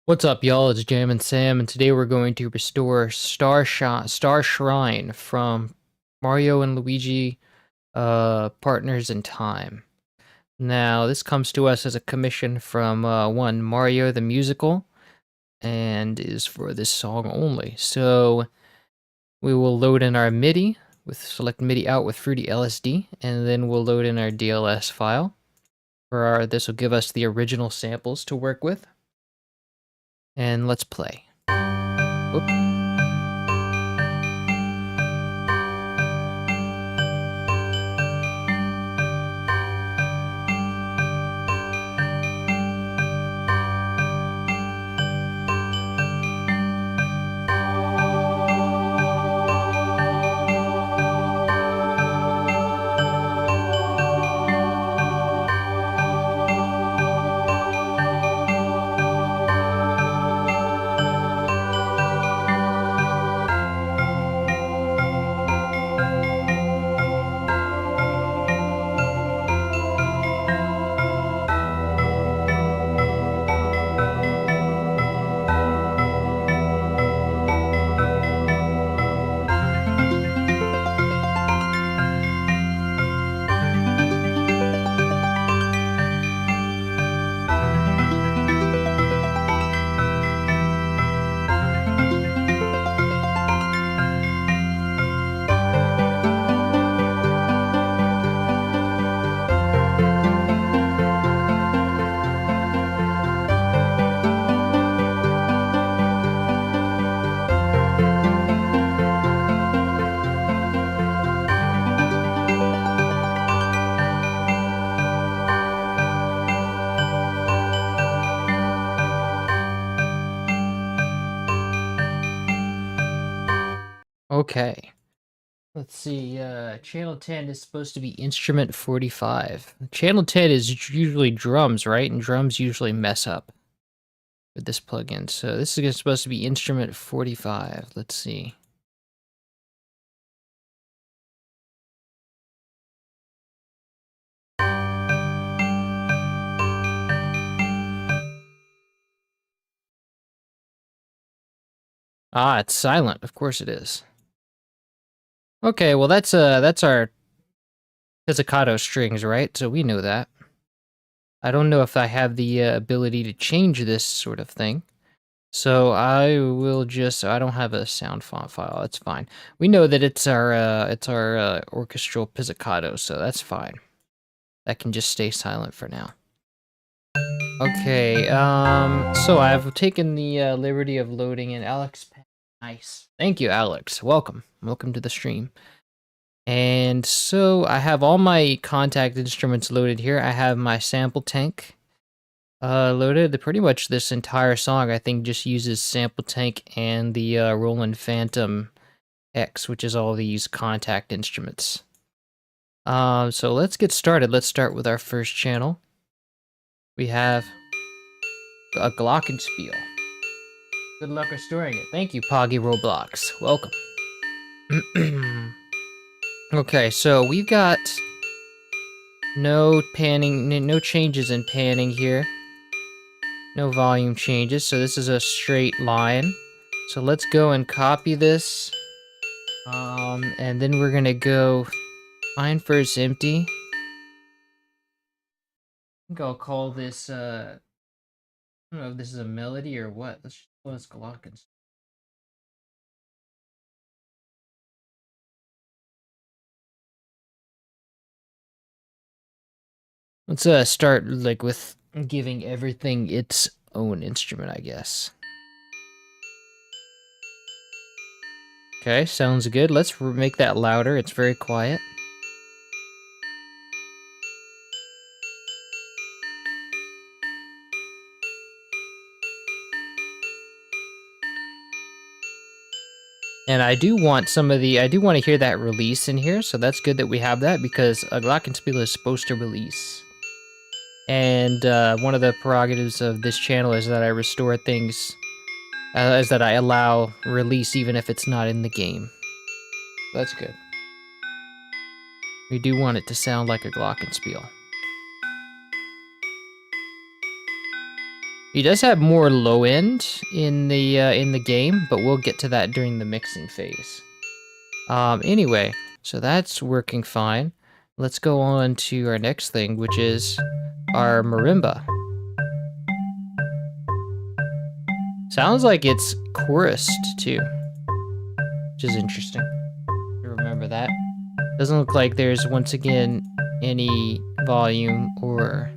What's up, y'all? It's Jam and Sam, and today we're going to restore Star Shrine from Mario and Luigi Partners in Time. Now, this comes to us as a commission from one Mario the Musical, and is for this song only. So we will load in our MIDI with select MIDI out with Fruity LSD, and then we'll load in our DLS file. This will give us the original samples to work with, and let's play. Whoop. Okay. Let's see, channel 10 is supposed to be instrument 45. Channel 10 is usually drums, right? And drums usually mess up with this plugin. So this is supposed to be instrument 45. Let's see. Ah, it's silent. Of course it is. Okay, well that's our pizzicato strings, right? So we know that. I don't know if I have the ability to change this sort of thing. So I will just, I don't have a sound font file, that's fine. We know that it's our orchestral pizzicato, so that's fine. That can just stay silent for now. Okay, so I've taken the liberty of loading in Alex. Nice. Thank you, Alex. Welcome. Welcome to the stream. And so I have all my contact instruments loaded here. I have my sample tank loaded. Pretty much this entire song, I think, just uses sample tank and the Roland Phantom X, which is all these contact instruments. So let's get started. Let's start with our first channel. We have a Glockenspiel. Good luck restoring it. Thank you, Poggy Roblox. Welcome. Okay, so we've got no panning, no changes in panning here. No volume changes, so this is a straight line. So let's go and copy this. And then we're gonna go find first empty. I think I'll call this, I don't know if this is a melody or what. Let's just call this Glockens. Let's start like with giving everything its own instrument, I guess. Okay, sounds good. Let's make that louder. It's very quiet. And I do want I do want to hear that release in here, so that's good that we have that, because a Glockenspiel is supposed to release. And one of the prerogatives of this channel is that I restore things, is that I allow release even if it's not in the game. That's good. We do want it to sound like a Glockenspiel. He does have more low end in the game, but we'll get to that during the mixing phase. Anyway, so that's working fine. Let's go on to our next thing, which is our marimba. Sounds like it's chorused too, which is interesting. Remember that. Doesn't look like there's, once again, any volume or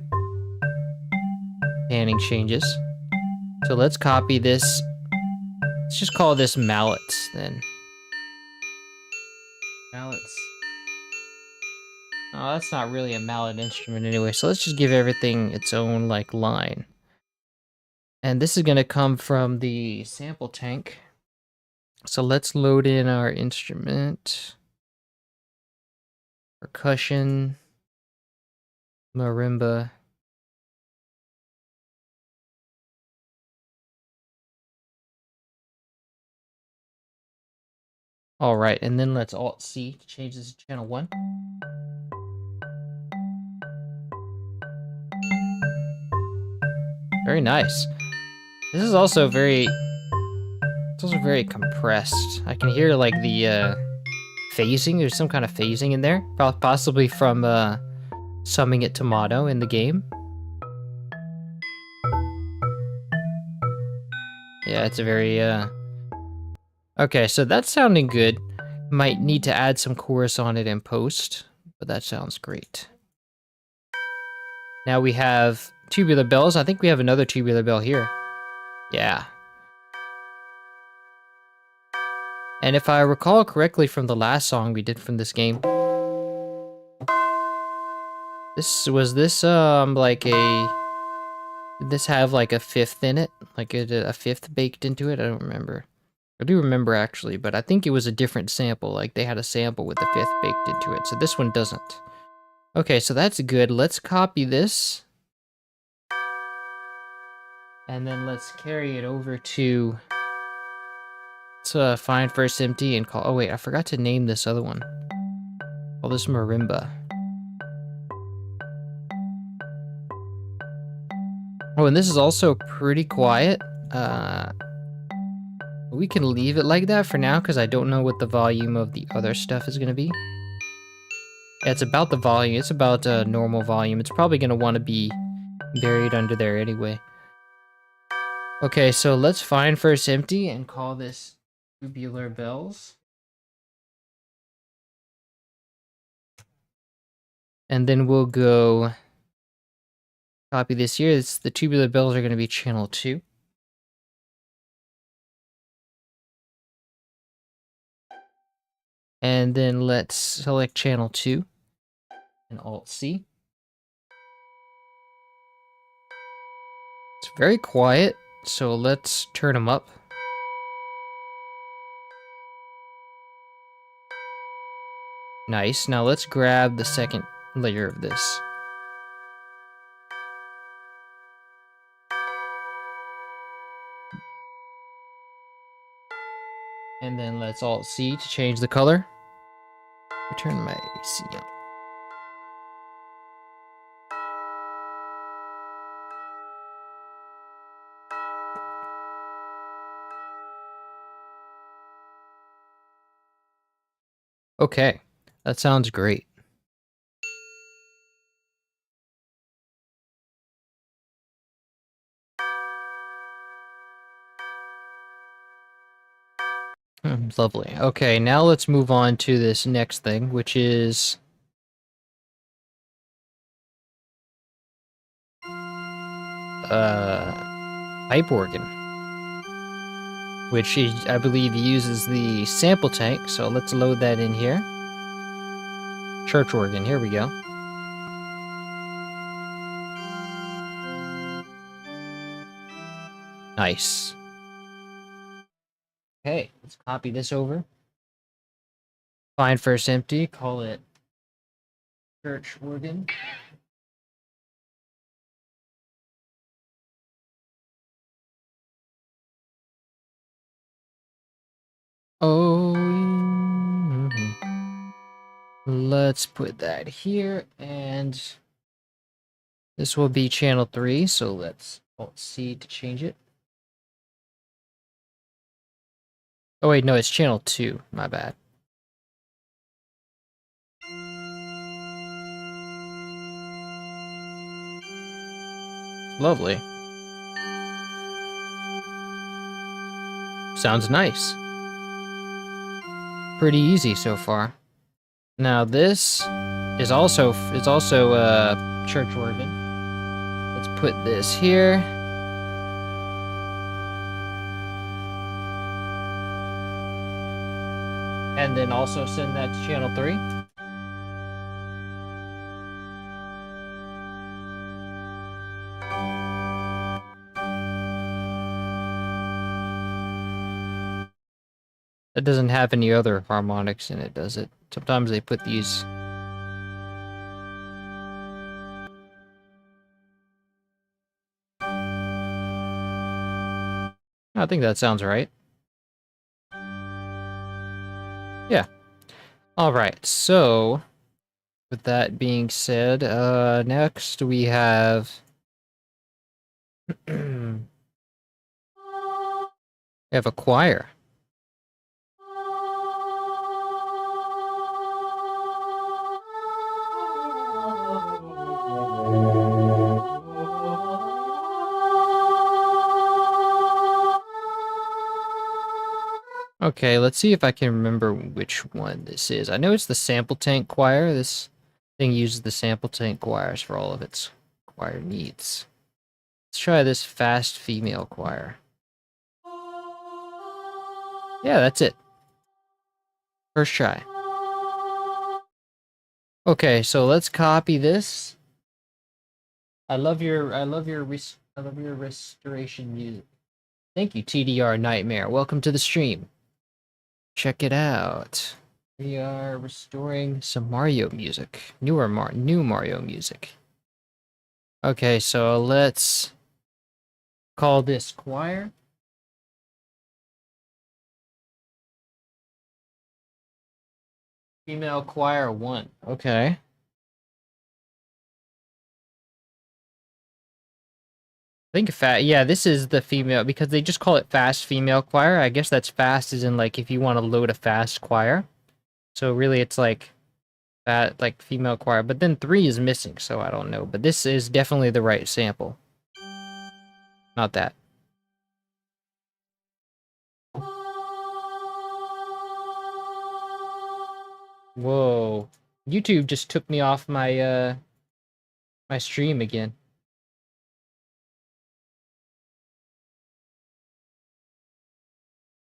panning changes. So let's copy this. Let's just call this mallets then. Mallets. Oh, that's not really a mallet instrument anyway, so let's just give everything its own, like, line. And this is gonna come from the sample tank. So let's load in our instrument. Percussion. Marimba. Alright, and then let's Alt-C to change this to channel 1. Very nice. This is also very... It's also very compressed. I can hear, like, the, phasing. There's some kind of phasing in there. Possibly from, summing it to mono in the game. Yeah, it's a very, Okay, so that's sounding good. Might need to add some chorus on it in post, but that sounds great. Now we have tubular bells. I think we have another tubular bell here. Yeah. And if I recall correctly from the last song we did from this game, did this have like a fifth in it? Like a fifth baked into it? I don't remember. I do remember actually, but I think it was a different sample. Like they had a sample with a fifth baked into it. So this one doesn't. Okay, so that's good. Let's copy this. And then let's carry it over to find first empty and call... Oh wait, I forgot to name this other one. Call this marimba. Oh, and this is also pretty quiet. We can leave it like that for now because I don't know what the volume of the other stuff is going to be. Yeah, it's about the volume. It's about normal volume. It's probably going to want to be buried under there anyway. Okay, so let's find first empty and call this tubular bells. And then we'll go copy this here. The tubular bells are going to be channel 2. And then let's select channel 2 and Alt-C. It's very quiet, so let's turn them up. Nice. Now let's grab the second layer of this. And then let's Alt-C to change the color. Turn my AC on. Okay, that sounds great. Lovely. Okay, now let's move on to this next thing, which is pipe organ, which I believe uses the sample tank. So let's load that in here. Church organ. Here we go. Nice. Okay, let's copy this over. Find first empty, call it church organ. Oh, let's put that here, and this will be channel 3, so let's Alt C to change it. Oh wait, no, it's channel 2. My bad. Lovely. Sounds nice. Pretty easy so far. Now this is also church organ. Let's put this here. And then also send that to channel 3. It doesn't have any other harmonics in it, does it? Sometimes they put these. I think that sounds right. Yeah. Alright, so with that being said, next we have we have a choir. Okay, let's see if I can remember which one this is. I know it's the sample tank choir. This thing uses the sample tank choirs for all of its choir needs. Let's try this fast female choir. Yeah, that's it. First try. Okay, so let's copy this. I love your restoration music. Thank you, TDR Nightmare. Welcome to the stream. Check it out. We are restoring some Mario music. New Mario music. Okay, so let's call this choir. Female choir 1. Okay. I think yeah, this is the female, because they just call it fast female choir. I guess that's fast as in like if you want to load a fast choir. So really it's like that, like female choir, but then 3 is missing, so I don't know. But this is definitely the right sample. Not that. Whoa. YouTube just took me off my my stream again.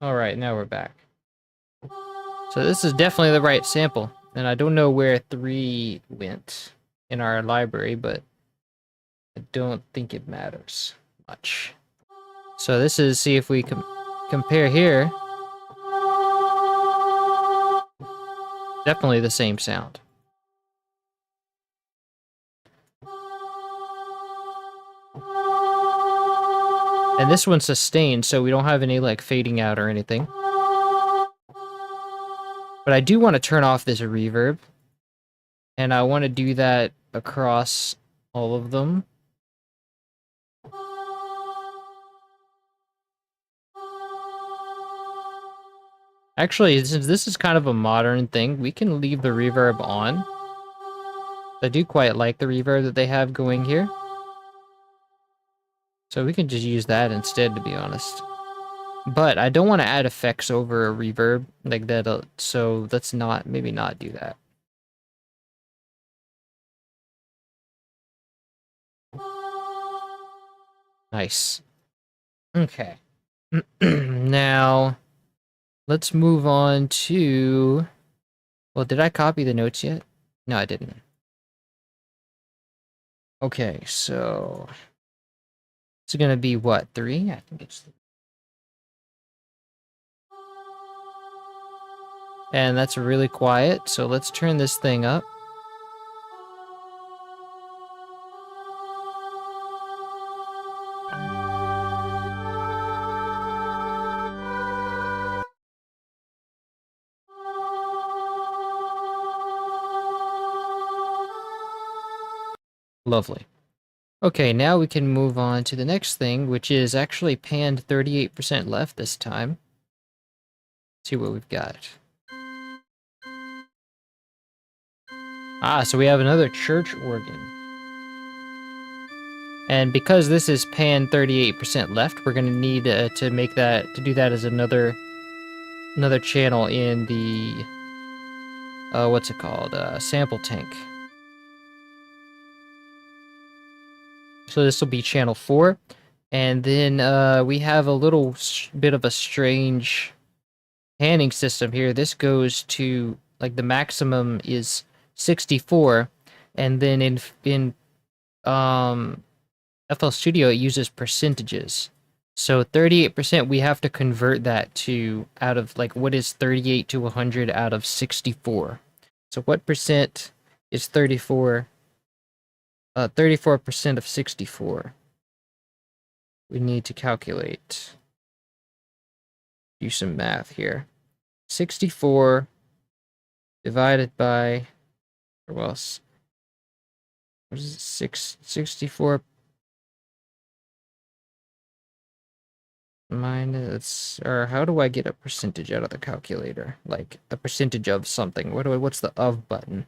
Alright, now we're back. So this is definitely the right sample. And I don't know where 3 went in our library, but I don't think it matters much. So this is, see if we can compare here. Definitely the same sound. And this one's sustained, so we don't have any like fading out or anything. But I do want to turn off this reverb. And I want to do that across all of them. Actually, since this is kind of a modern thing, we can leave the reverb on. I do quite like the reverb that they have going here. So we can just use that instead, to be honest. But I don't want to add effects over a reverb like that, so let's maybe not do that. Nice. Okay. Now, let's move on to... Well, did I copy the notes yet? No, I didn't. Okay, so... It's gonna be what, 3? I think it's 3. And that's really quiet, so let's turn this thing up. Lovely. Okay, now we can move on to the next thing, which is actually panned 38% left this time. Let's see what we've got. Ah, so we have another church organ. And because this is panned 38% left, we're gonna need to make that, to do that as another channel in the, what's it called, sample tank. So this will be channel 4. And then we have a little bit of a strange panning system here. This goes to, like, the maximum is 64, and then in FL Studio it uses percentages. So 38%, we have to convert that to, out of, like, what is 38 to 100 out of 64. So what percent is 34? 34% of 64. We need to calculate. Do some math here. 64 divided by, or well, what is it? 64 minus, or how do I get a percentage out of the calculator? Like a percentage of something. What's the of button?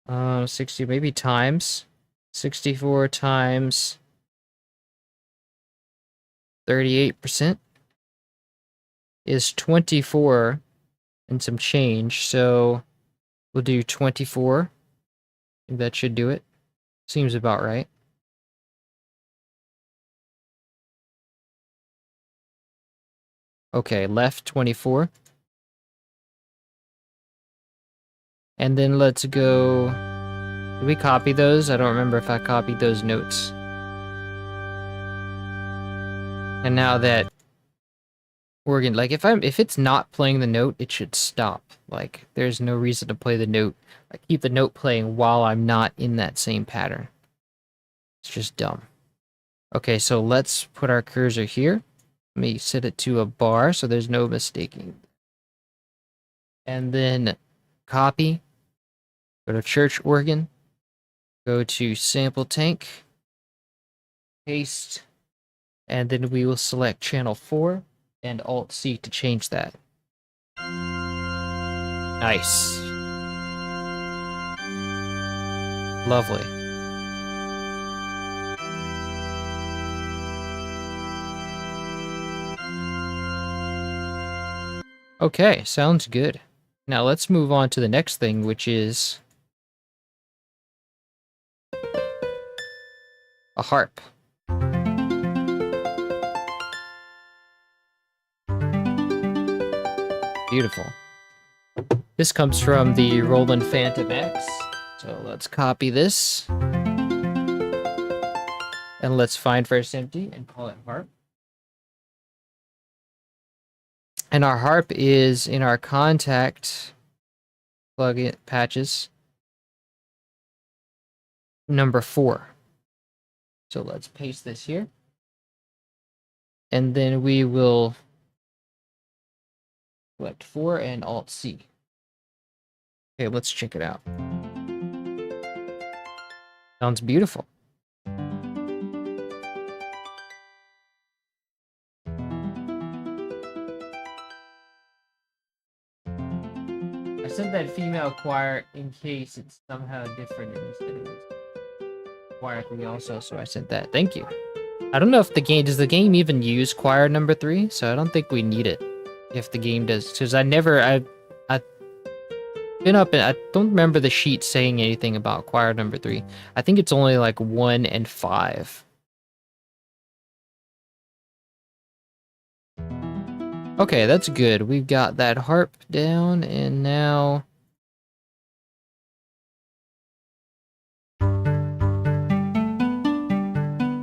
60, maybe times. 64 times 38% is 24 and some change, so we'll do 24. I think that should do it. Seems about right. Okay, left 24. And then let's go. Did we copy those? I don't remember if I copied those notes. And now that organ, like, if it's not playing the note, it should stop. Like, there's no reason to play the note. I keep the note playing while I'm not in that same pattern. It's just dumb. Okay, so let's put our cursor here. Let me set it to a bar so there's no mistaking. And then copy. Go to church organ. Go to sample tank. Paste. And then we will select channel 4 and Alt-C to change that. Nice. Lovely. Okay, sounds good. Now let's move on to the next thing, which is a harp. Beautiful. This comes from the Roland Phantom X. So let's copy this. And let's find first empty and call it harp. And our harp is in our contact plugin patches number 4. So let's paste this here. And then we will select 4 and Alt-C. Okay, let's check it out. Sounds beautiful. I sent that female choir in case it's somehow different in this video. Choir 3 also, so I sent that. Thank you. I don't know if the game, does the game even use choir number 3? So I don't think we need it. If the game does, because I've been up and I don't remember the sheet saying anything about choir number 3. I think it's only like 1 and 5. Okay, that's good. We've got that harp down, and now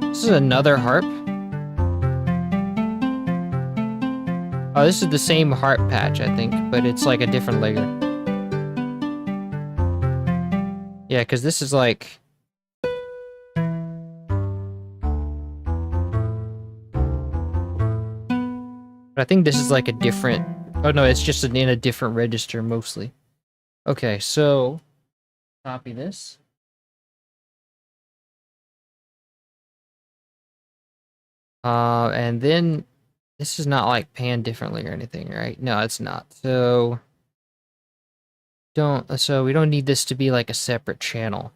this is another harp. Oh, this is the same harp patch, I think, but it's like a different layer. Yeah, because this is like... But I think this is like a different... Oh no, it's just in a different register mostly. Okay, so... Copy this. And then this is not like panned differently or anything, right? No, it's not. So we don't need this to be like a separate channel.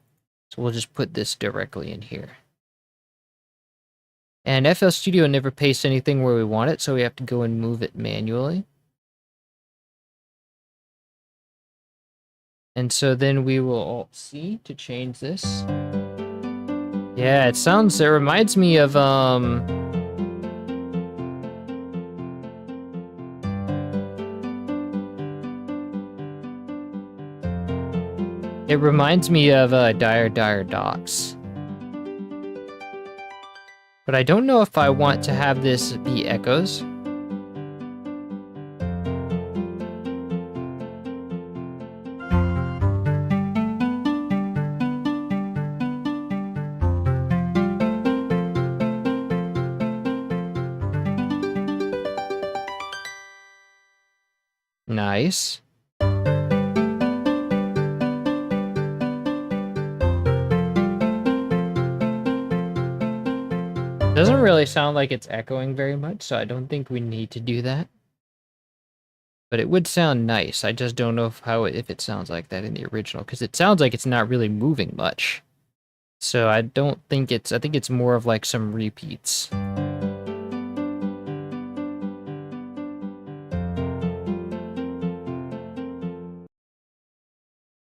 So we'll just put this directly in here. And FL Studio never pastes anything where we want it, so we have to go and move it manually. And so then we will Alt-C to change this. Yeah, it reminds me of, it reminds me of, Dire Docks. But I don't know if I want to have this be echoes. Nice. Doesn't really sound like it's echoing very much, so I don't think we need to do that. But it would sound nice. I just don't know if it sounds like that in the original, because it sounds like it's not really moving much. So I don't think I think it's more of like some repeats.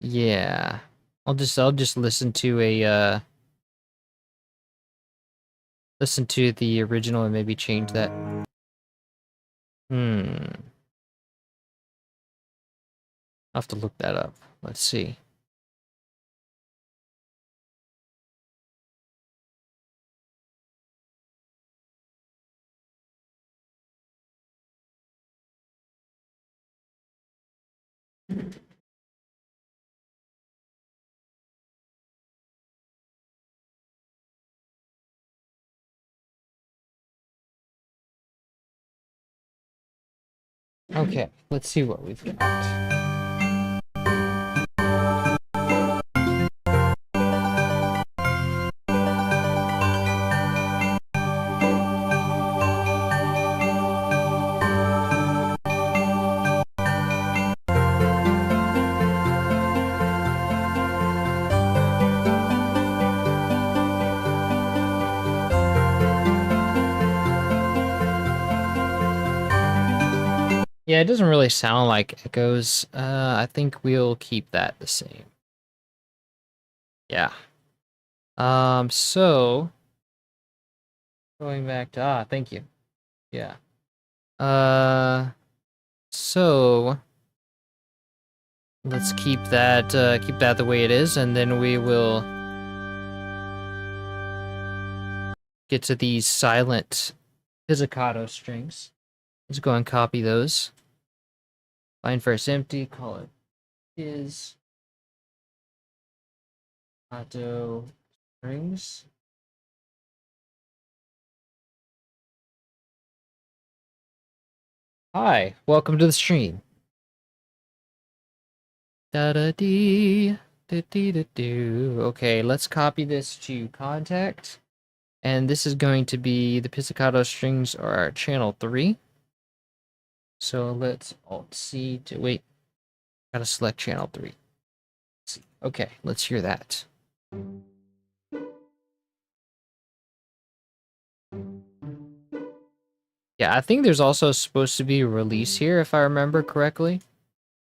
Yeah. I'll just listen to listen to the original and maybe change that. I'll have to look that up. Let's see. Okay, let's see what we've got. Yeah, it doesn't really sound like echoes. I think we'll keep that the same. Yeah. So going back to thank you. Yeah. So let's keep that the way it is, and then we will get to these silent pizzicato strings. Let's go and copy those. Line first empty, call it pizzicato strings. Hi, welcome to the stream. Da-da-dee, da-dee-da-doo. Okay, let's copy this to contact. And this is going to be the pizzicato strings are channel 3. So let's Alt-C to wait. Gotta select channel 3. Okay, let's hear that. Yeah, I think there's also supposed to be a release here, if I remember correctly.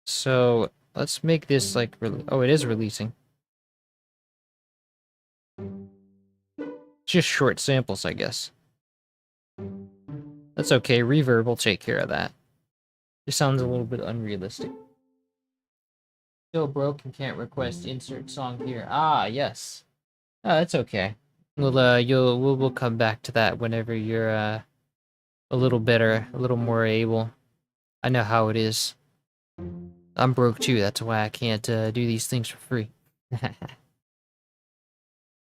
So let's make this like, oh, it is releasing. Just short samples, I guess. That's okay, reverb will take care of that. It sounds a little bit unrealistic. Still broke and can't request insert song here. Ah, yes. Ah, that's okay. We'll come back to that whenever you're a little better, a little more able. I know how it is. I'm broke too. That's why I can't do these things for free.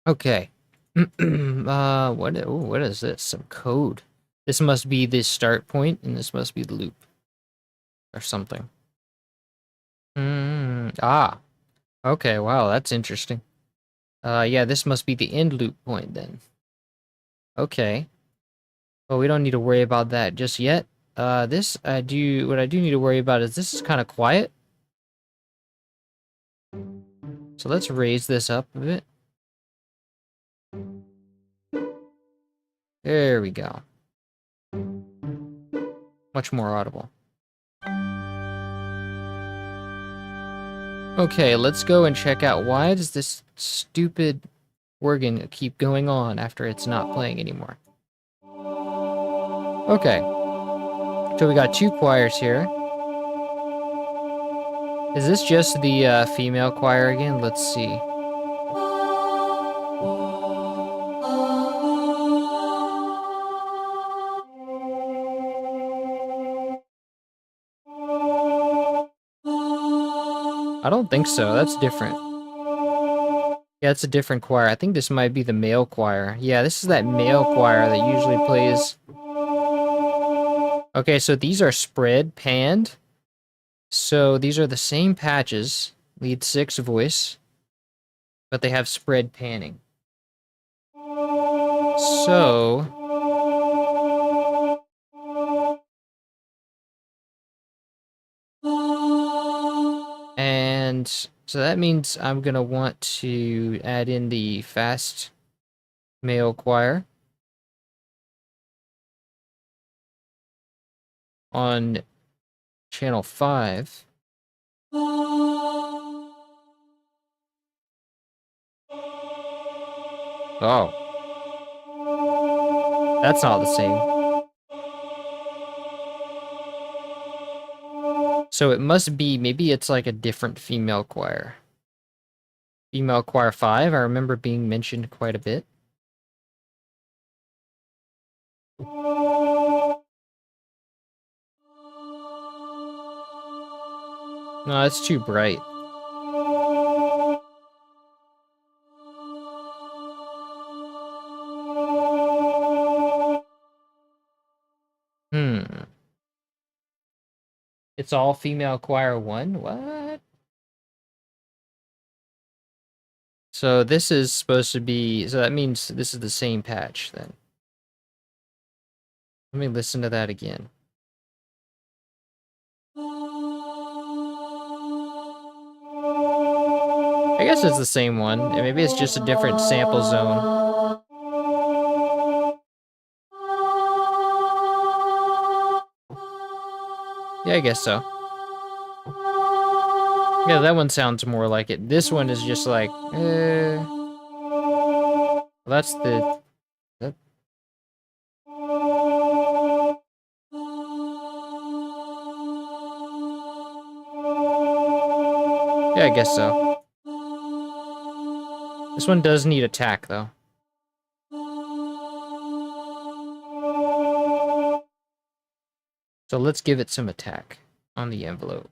Okay. What is this? Some code. This must be the start point, and this must be the loop, or something. Okay. Wow, that's interesting. Yeah, this must be the end loop point then. Okay. But we don't need to worry about that just yet. This I do. What I do need to worry about is this is kind of quiet. So let's raise this up a bit. There we go. Much more audible. Okay, let's go and check out why does this stupid organ keep going on after it's not playing anymore. Okay, so we got two choirs here. Is this just the female choir again? Let's see. I don't think so. That's different. Yeah, it's a different choir. I think this might be the male choir. Yeah, this is that male choir that usually plays. Okay, so these are spread, panned. So these are the same patches, lead 6 voice, but they have spread panning. So and so that means I'm gonna want to add in the fast male choir on channel 5. Oh, that's not the same. So it must be, maybe it's like a different female choir. Female choir 5, I remember being mentioned quite a bit. No, it's too bright. It's all female choir 1? What? So this is supposed to be, so that means this is the same patch then. Let me listen to that again. I guess it's the same one. Maybe it's just a different sample zone. Yeah, I guess so. Yeah, that one sounds more like it. This one is just like, that's the... That... Yeah, I guess so. This one does need attack, though. So let's give it some attack on the envelope.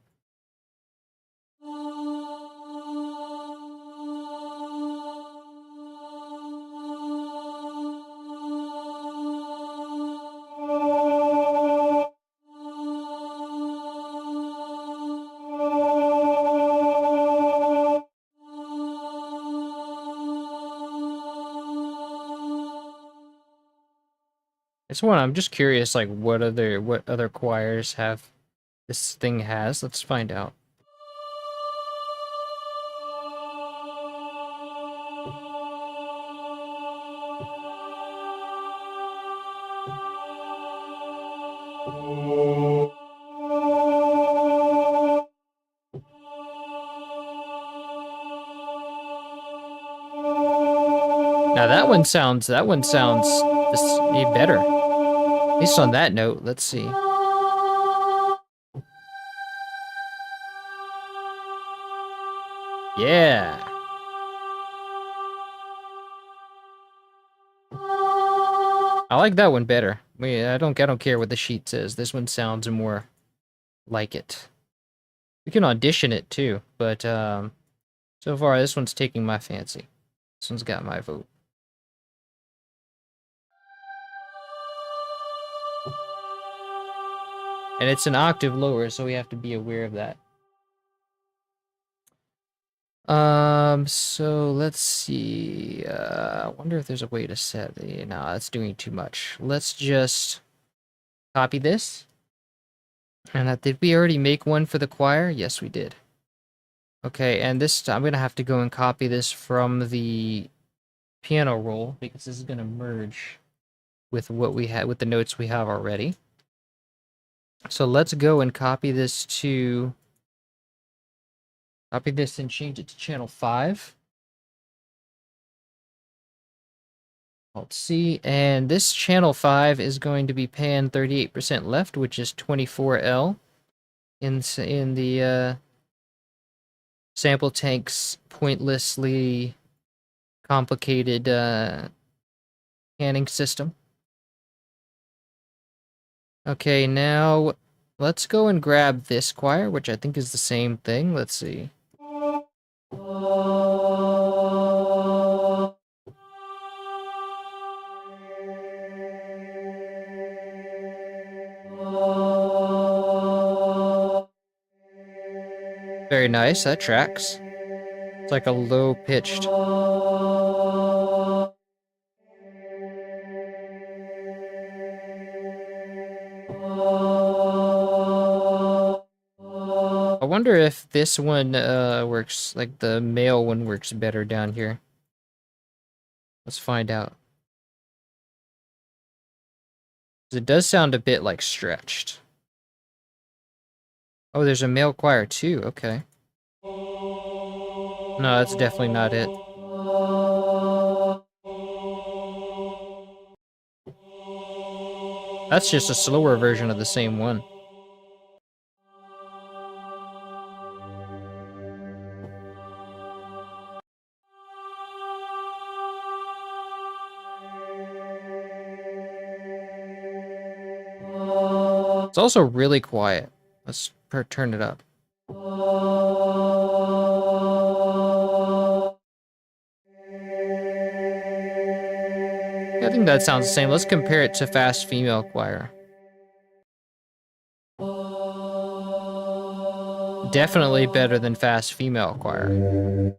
It's one I'm just curious, like what other choirs have this thing has. Let's find out. Now that one sounds better. At least on that note, let's see. Yeah. I like that one better. I don't care what the sheet says. This one sounds more like it. We can audition it too, but so far this one's taking my fancy. This one's got my vote. And it's an octave lower, so we have to be aware of that. So let's see. I wonder if there's a way to set the. No, that's doing too much. Let's just copy this. And did we already make one for the choir? Yes, we did. Okay, and this I'm gonna have to go and copy this from the piano roll because this is gonna merge with what we had with the notes we have already. So let's go and copy this and change it to channel 5. Alt C, and this channel 5 is going to be pan 38% left, which is 24L in the sample tank's pointlessly complicated panning system. Okay, now let's go and grab this choir, which I think is the same thing. Let's see. Very nice, that tracks. It's like a low-pitched. I wonder if this one works, like the male one works better down here. Let's find out. It does sound a bit like stretched. Oh, there's a male choir too, okay. No, that's definitely not it. That's just a slower version of the same one. It's also really quiet. Let's turn it up. I think that sounds the same. Let's compare it to fast female choir. Definitely better than fast female choir.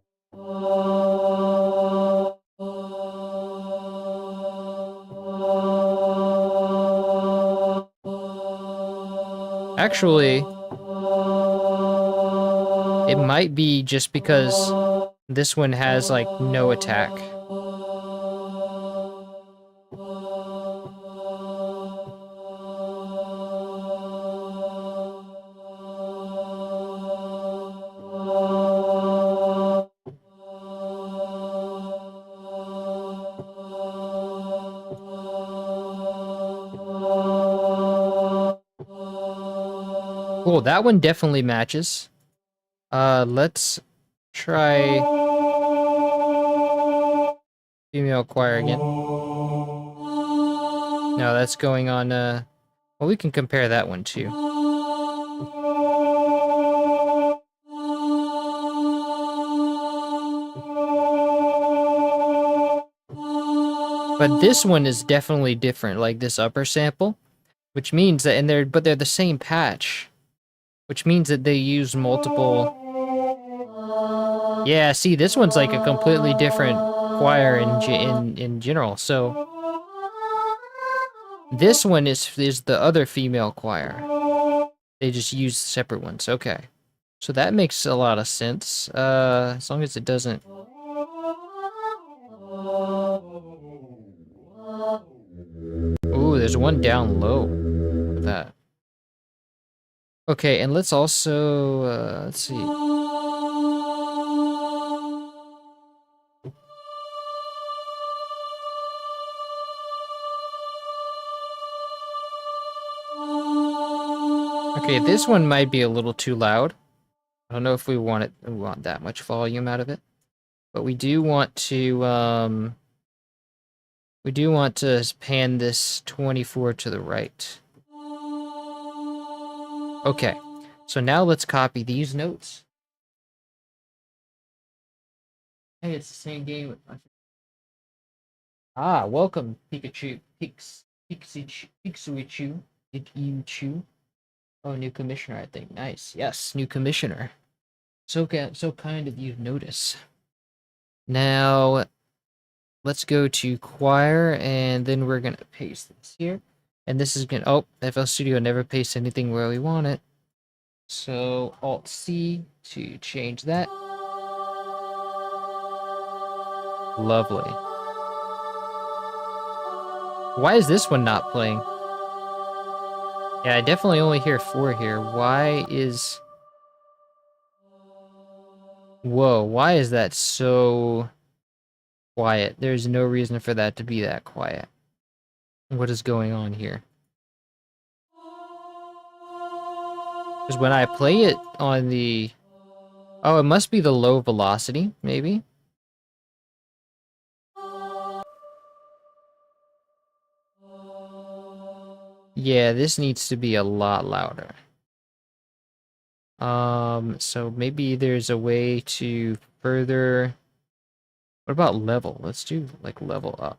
Actually, it might be just because this one has like no attack. Cool, that one definitely matches. Let's try female choir again. No, that's going on, well, we can compare that one too. But this one is definitely different, like this upper sample, which means that, but they're the same patch, which means that they use multiple. Yeah, see, this one's like a completely different choir in general. So this one is the other female choir. They just use separate ones. Okay, so that makes a lot of sense. As long as it doesn't. Ooh, there's one down low. Look at that. Okay, and let's also let's see. Okay, this one might be a little too loud. I don't know if we want that much volume out of it. But we do want to pan this 24 to the right. Okay. So now let's copy these notes. Hey, it's the same game. Ah, welcome, Pikachu. Pikachu. Oh, new commissioner, I think. Nice. Yes, new commissioner. So kind of you to notice. Now, let's go to choir, and then we're gonna paste this here. And this is gonna, oh, FL Studio never pastes anything where we want it. So Alt-C to change that. Lovely. Why is this one not playing? Yeah, I definitely only hear 4 here. Why is... Whoa, why is that so quiet? There's no reason for that to be that quiet. What is going on here? Because when I play it on the... Oh, it must be the low velocity, maybe? Yeah, this needs to be a lot louder. So maybe there's a way to further... What about level? Let's do, like, level up.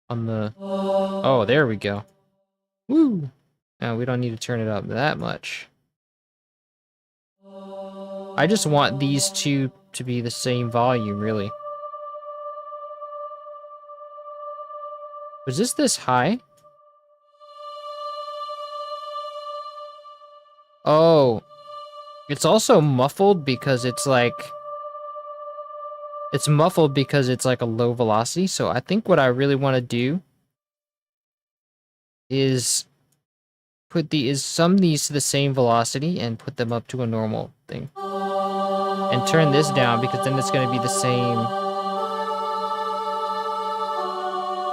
On the... Oh, there we go. Woo! No, we don't need to turn it up that much. I just want these two to be the same volume, really. Was this high? Oh. It's also muffled because it's like... It's muffled because it's like a low velocity, so I think what I really want to do is sum these to the same velocity and put them up to a normal thing. And turn this down because then it's going to be the same.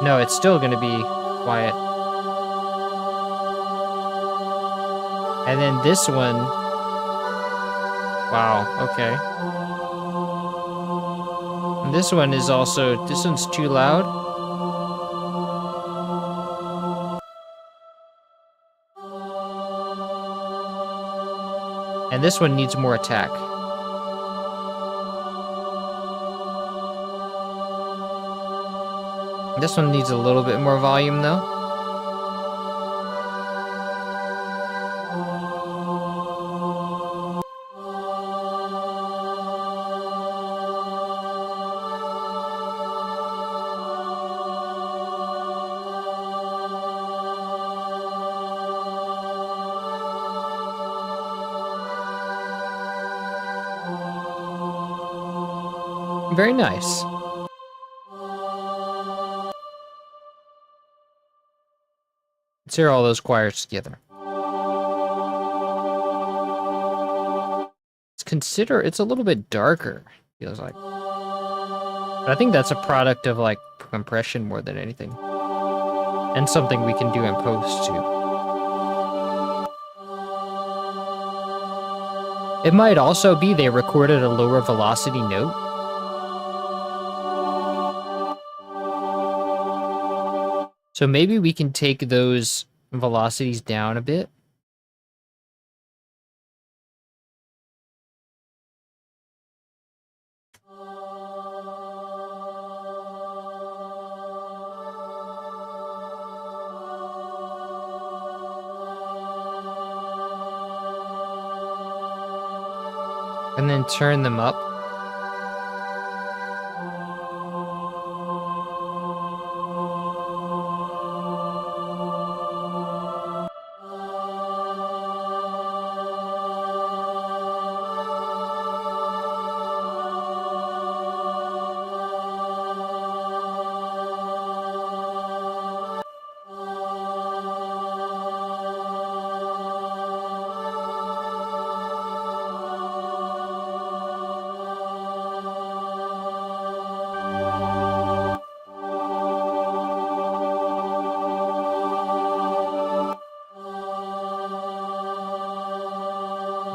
No, it's still going to be quiet. And then this one. Wow, okay. And this one is also, this one's too loud. And this one needs more attack. This one needs a little bit more volume, though. Very nice. Let's hear all those choirs together. It's a little bit darker, feels like. But I think that's a product of like compression more than anything. And something we can do in post too. It might also be they recorded a lower velocity note. So maybe we can take those velocities down a bit. And then turn them up.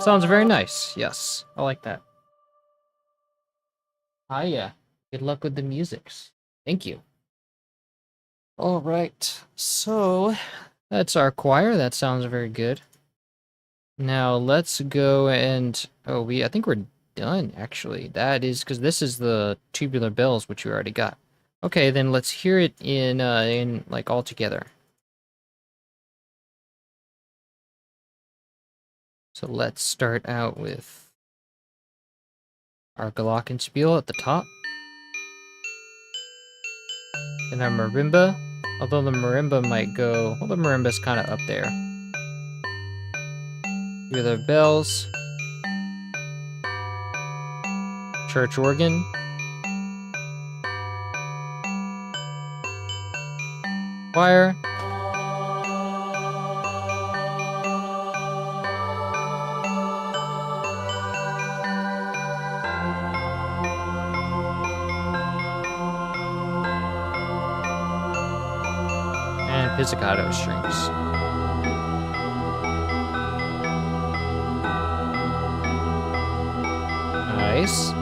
Sounds very nice. Yes, I like that. Hiya. Good luck with the musics. Thank you. All right. So that's our choir. That sounds very good. Now let's go and I think we're done actually. That is because this is the tubular bells which we already got. Okay, then let's hear it in like all together. So let's start out with our Glockenspiel at the top. And our marimba, although the marimba might go, well, the marimba's kind of up there. With our bells. Church organ. Choir. And pizzicato strings. Nice.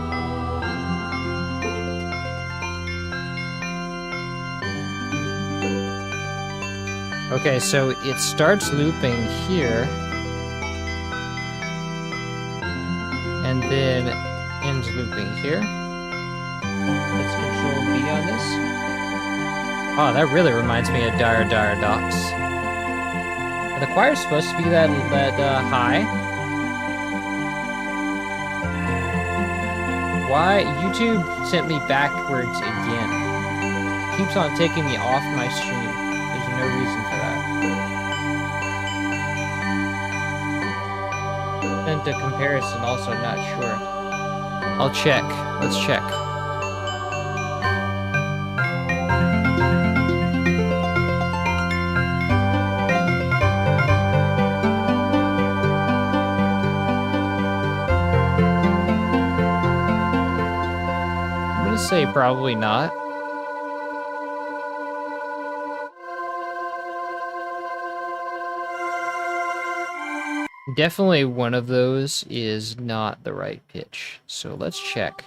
Okay, so it starts looping here. And then ends looping here. Let's control B on this. Oh, that really reminds me of Dire Docks. The choir's supposed to be that high. Why? YouTube sent me backwards again. Keeps on taking me off my stream. There's no reason for that. Sent a comparison, also not sure. I'll check. Let's check. Say probably not. Definitely one of those is not the right pitch. So let's check.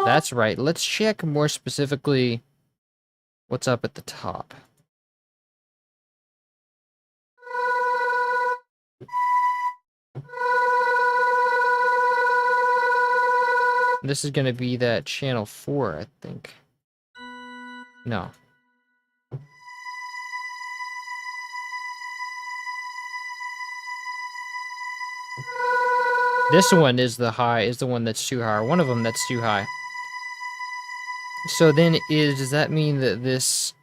That's right. Let's check more specifically what's up at the top. This is going to be that channel 4, I think. No. This one is the one that's too high, or one of them that's too high. So then does that mean that this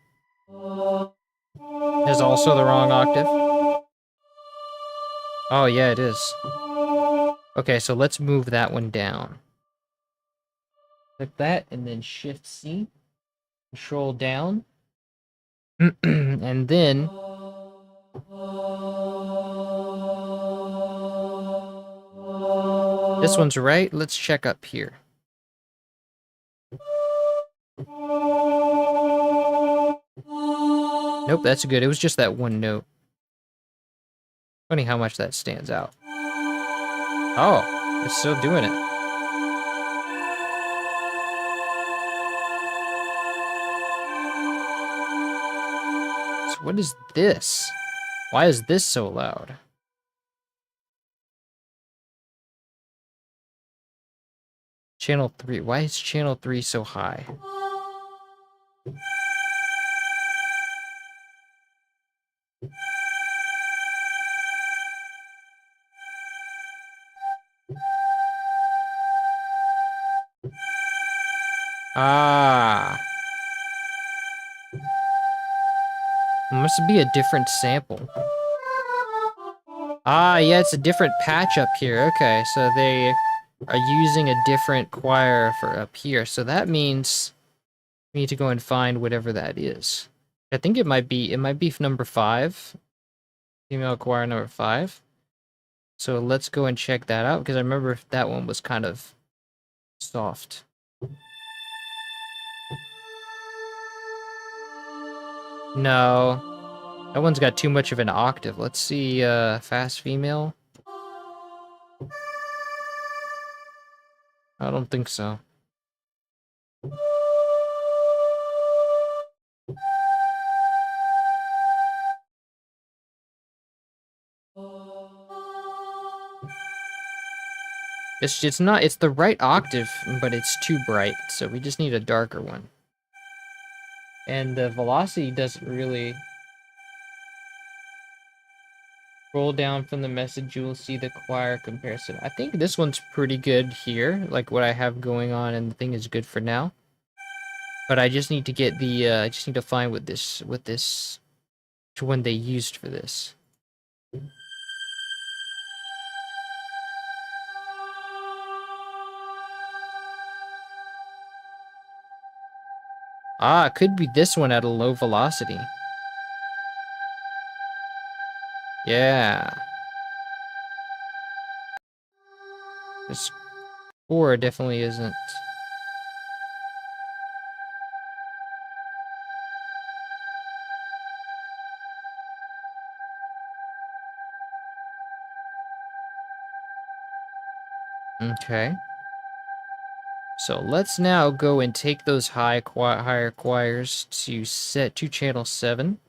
is also the wrong octave? Oh, yeah, it is. Okay, so let's move that one down. Click that, and then Shift C. Control down. And then... this one's right. Let's check up here. Nope, that's good. It was just that one note. Funny how much that stands out. Oh, it's still doing it. So what is this? Why is this so loud? Channel 3. Why is channel 3 so high? Ah. Must be a different sample. Ah, yeah, it's a different patch up here. Okay, so they are using a different choir for up here. So that means we need to go and find whatever that is. I think it might be number 5. Female choir number 5. So let's go and check that out, because I remember that one was kind of soft. No. That one's got too much of an octave. Let's see, fast female. I don't think so. It's the right octave, but it's too bright, so we just need a darker one. And the velocity doesn't really scroll down from the message. You will see the choir comparison. I think this one's pretty good here. Like what I have going on, and the thing is good for now. But I just need to get the. I just need to find what this, which one they used for this. Ah, it could be this one at a low velocity. Yeah. This 4 definitely isn't. Okay. So let's now go and take those higher choirs to set to channel 7.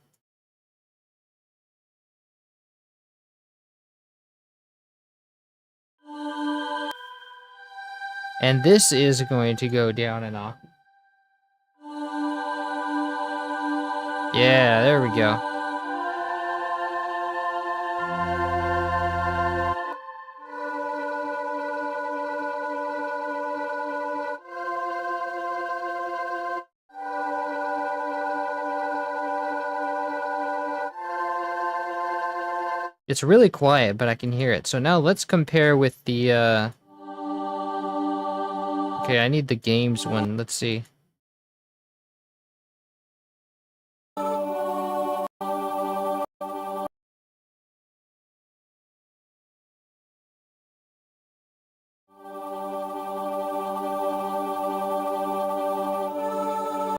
And this is going to go down an octave. Yeah, there we go. It's really quiet, but I can hear it. So now let's compare with the, Okay, I need the games one. Let's see.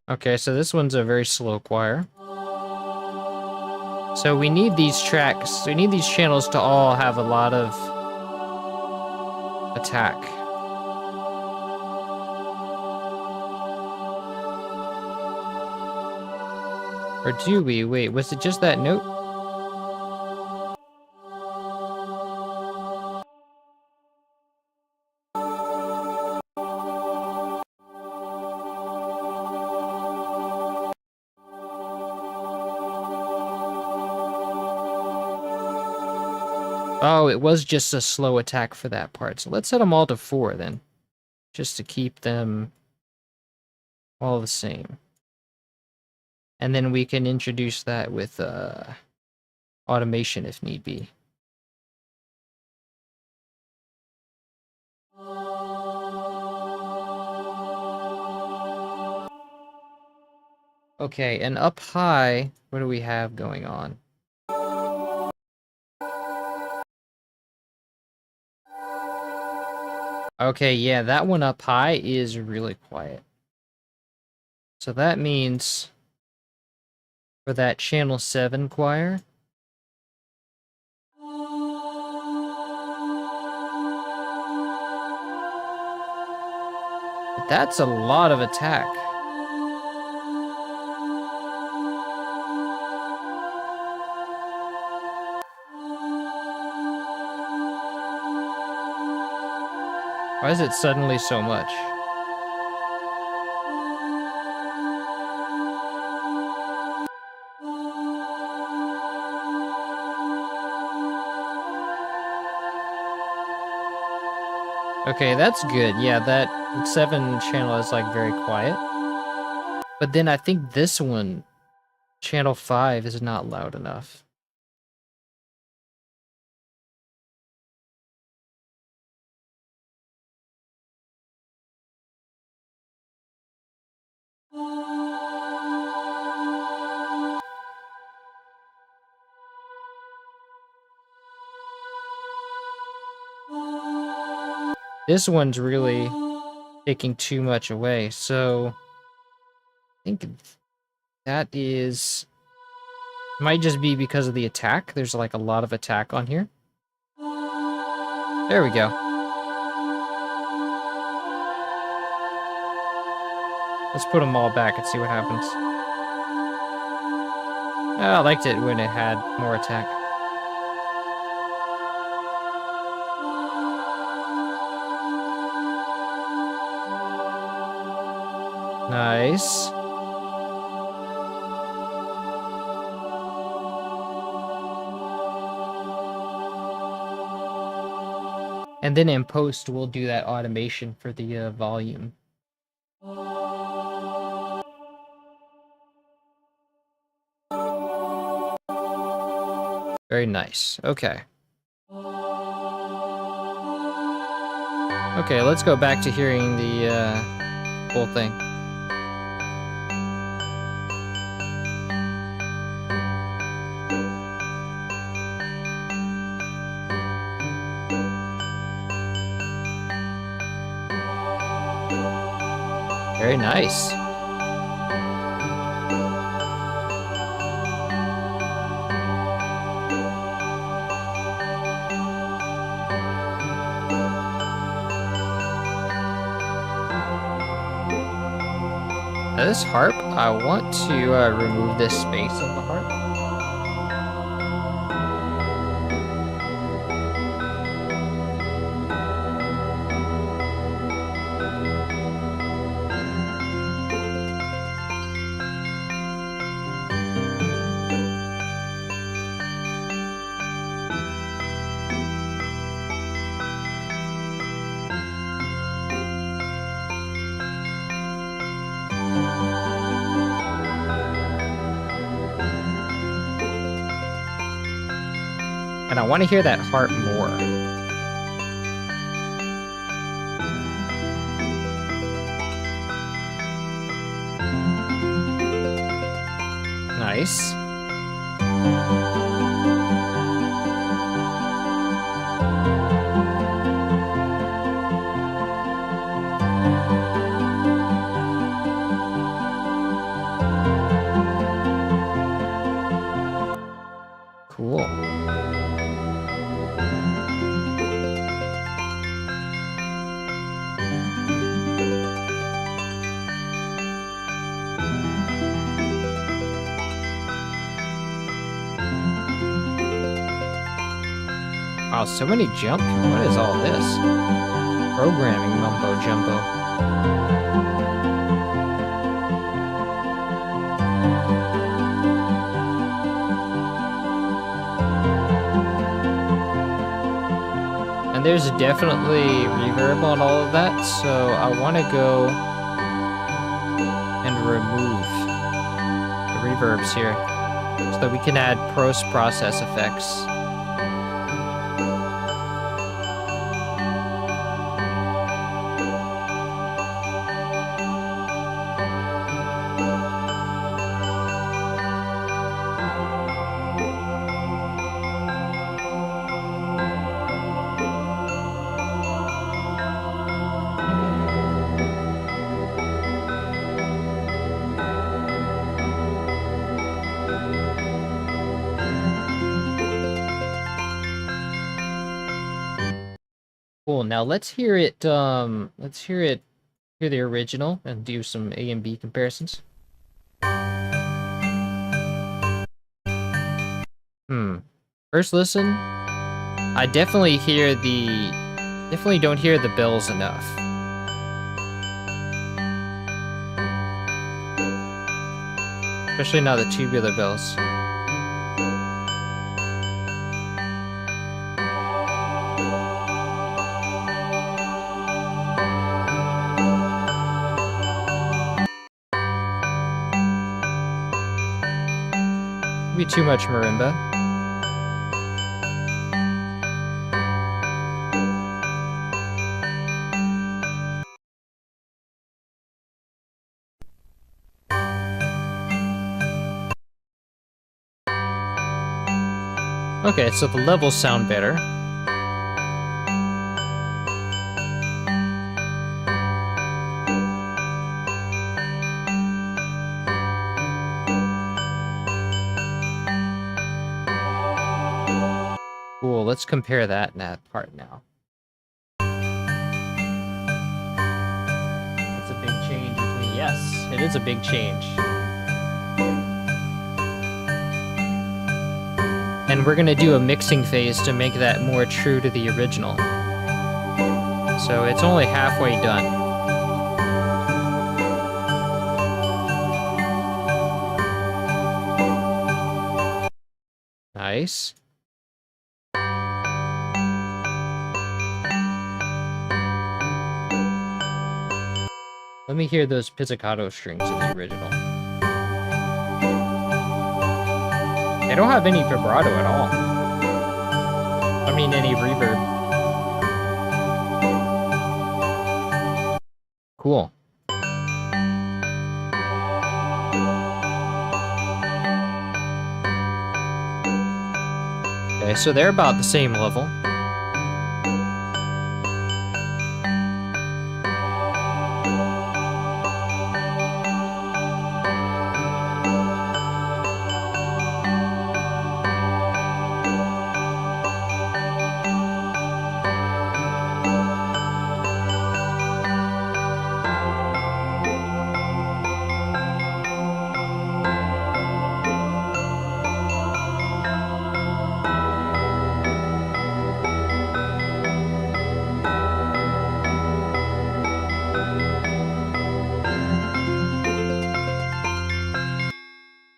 Okay, so this one's a very slow choir. So we need these tracks, we need these channels to all have a lot of attack. Or do we? Wait, was it just that note? Oh, it was just a slow attack for that part. So let's set them all to 4 then. Just to keep them all the same. And then we can introduce that with automation if need be. Okay, and up high, what do we have going on? Okay, yeah, that one up high is really quiet. So that means for that channel 7 choir, that's a lot of attack. Why is it suddenly so much? Okay, that's good. Yeah, that 7 channel is like very quiet. But then I think this one, channel 5, is not loud enough. This one's really taking too much away, so I think that is... might just be because of the attack. There's like a lot of attack on here. There we go. Let's put them all back and see what happens. I liked it when it had more attack. Nice. And then in post, we'll do that automation for the volume. Very nice. Okay. Okay, let's go back to hearing the whole thing. Very nice. Now this harp, I want to remove this space on the harp. And I want to hear that harp more. Nice. Cool. Wow, so many jump. What is all this? Programming mumbo jumbo. And there's definitely reverb on all of that, so I want to go and remove the reverbs here so that we can add post-process effects. Cool. Now let's hear it. Hear the original and do some A and B comparisons. First listen, I definitely don't hear the bells enough. Especially not the tubular bells. Maybe too much marimba. Okay, so the levels sound better. Cool, let's compare that part now. That's a big change with me. Yes, it is a big change. And we're gonna do a mixing phase to make that more true to the original. So it's only halfway done. Nice. Let me hear those pizzicato strings in the original. They don't have any vibrato at all. I mean, any reverb. Cool. Okay, so they're about the same level.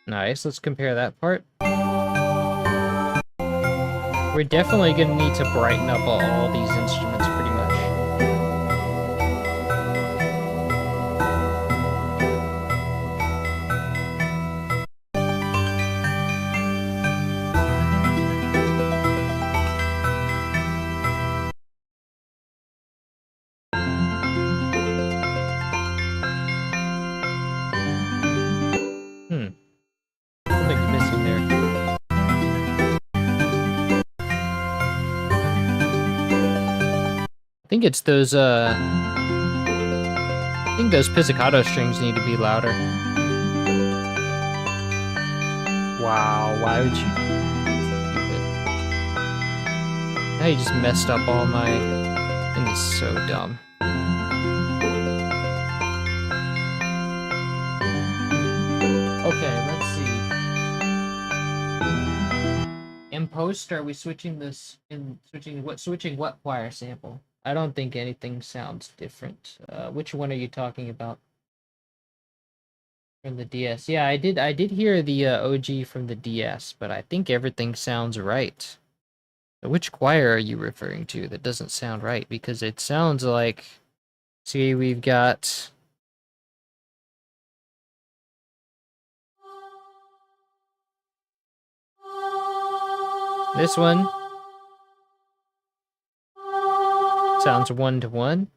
Nice, let's compare that part. We're definitely gonna need to brighten up all these instruments pretty much. Something's missing there. I think it's those, I think those pizzicato strings need to be louder. Wow, why would you? Stupid. Now you just messed up all my... Thing is so dumb. Okay, let's see. In post, are we switching this switching what choir sample? I don't think anything sounds different. Which one are you talking about? From the DS. Yeah, I did hear the OG from the DS, but I think everything sounds right. So which choir are you referring to that doesn't sound right? Because it sounds like, see, we've got this one. Sounds 1-to-1.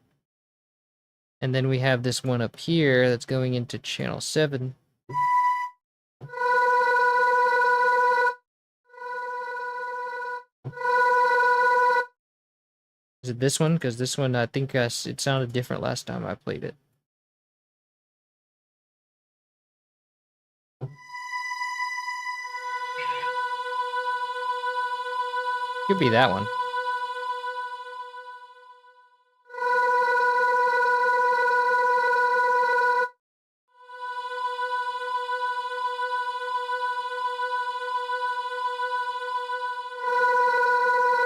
And then we have this one up here that's going into channel 7. Is it this one? Because this one, I think it sounded different last time I played it. Could be that one.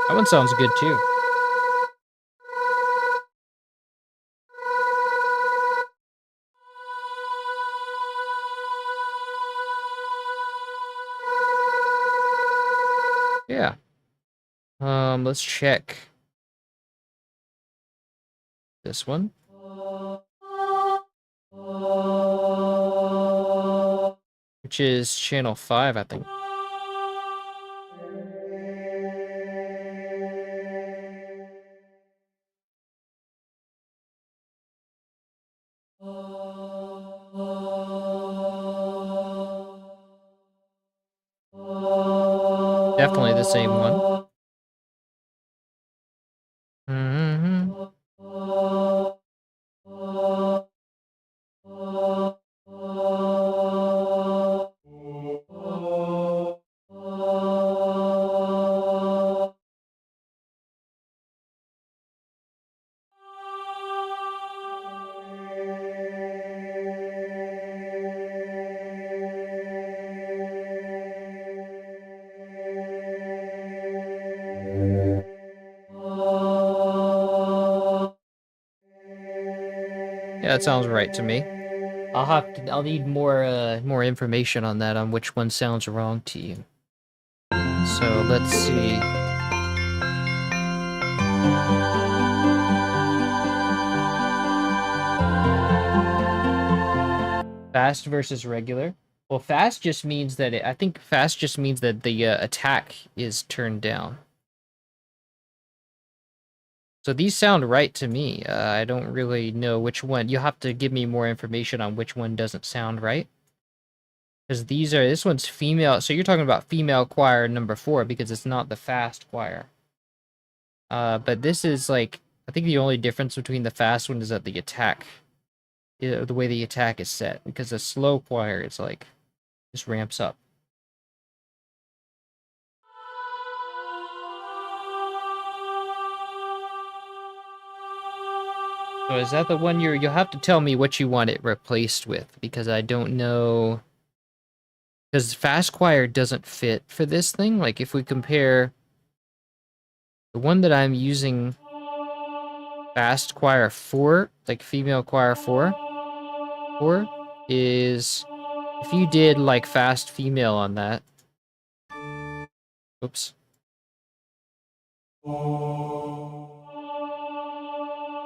That one sounds good too. Yeah. Let's check this one. Which is channel 5, I think. Definitely the same one. Yeah, that sounds right to me. I'll need more information on that, on which one sounds wrong to you. So let's see. Fast versus regular. Well, fast just means that I think fast just means that the attack is turned down. So these sound right to me. I don't really know which one. You'll have to give me more information on which one doesn't sound right. Because this one's female. So you're talking about female choir number 4 because it's not the fast choir. But this is like, I think the only difference between the fast one is that the attack, the way the attack is set. Because the slow choir is like, just ramps up. So is that the one you'll have to tell me what you want it replaced with, because I don't know. Because fast choir doesn't fit for this thing. Like if we compare the one that I'm using, fast choir 4, like female choir 4, is if you did like fast female on that. Oops.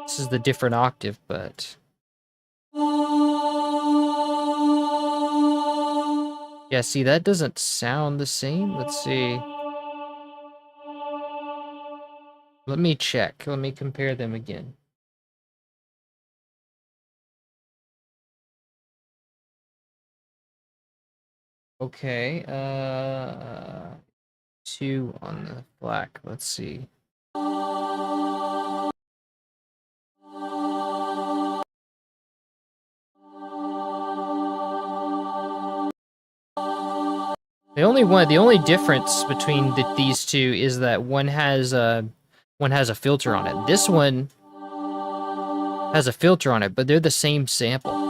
This is the different octave, but yeah, see, that doesn't sound the same. Let's see. Let me check. Let me compare them again. Okay, 2 on the black. Let's see. The only difference between these two is that one has a filter on it. This one has a filter on it, but they're the same sample.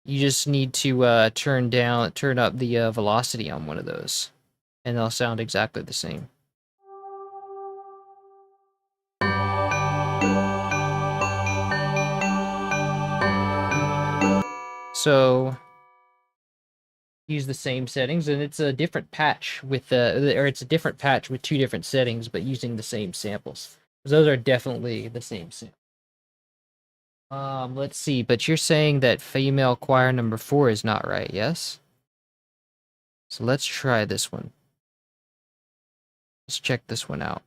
You just need to turn up the velocity on one of those, and they'll sound exactly the same. So use the same settings, and it's a different patch with it's a different patch with 2 different settings, but using the same samples. Those are definitely the same samples. Let's see, but you're saying that female choir number 4 is not right, yes? So let's try this one. Let's check this one out.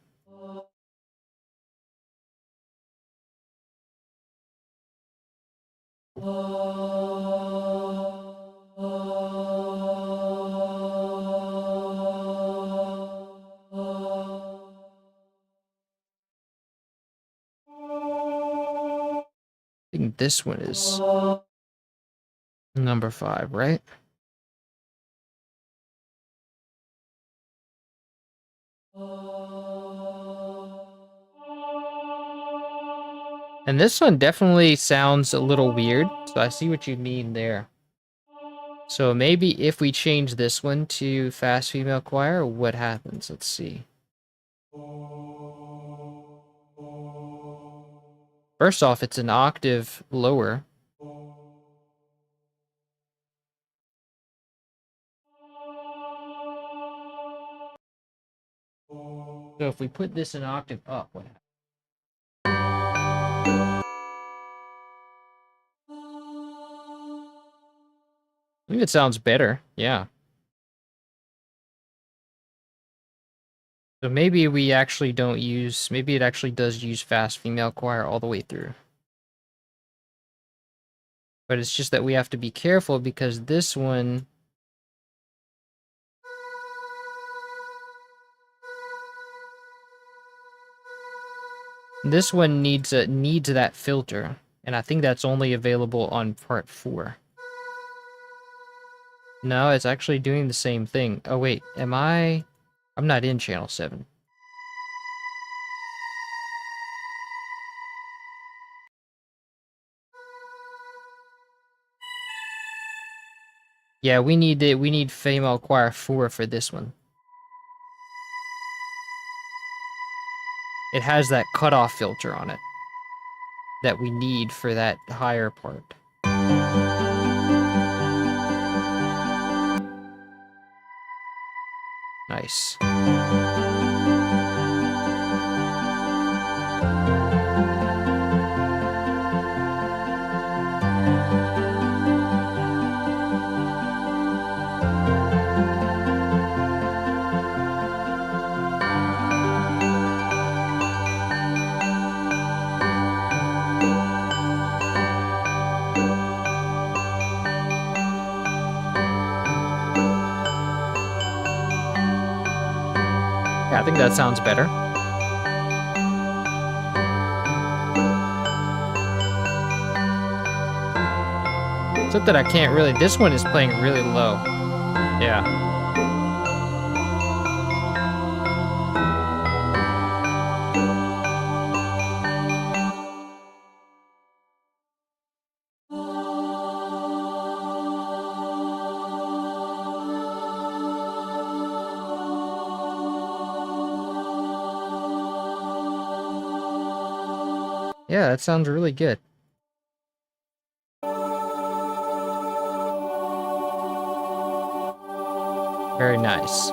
I think this one is number 5, right? And this one definitely sounds a little weird, so I see what you mean there. So maybe if we change this one to fast female choir, what happens? Let's see. First off, it's an octave lower. So if we put this an octave up, what happens? I think it sounds better, yeah. So maybe we actually don't use, maybe it actually does use fast female choir all the way through. But it's just that we have to be careful because this one... This one needs that filter, and I think that's only available on part 4. No, it's actually doing the same thing. Oh wait, I'm not in channel 7. Yeah, we need female choir 4 for this one. It has that cutoff filter on it that we need for that higher part. Nice. I think that sounds better. Except that I can't really. This one is playing really low. Yeah. Yeah, that sounds really good. Very nice.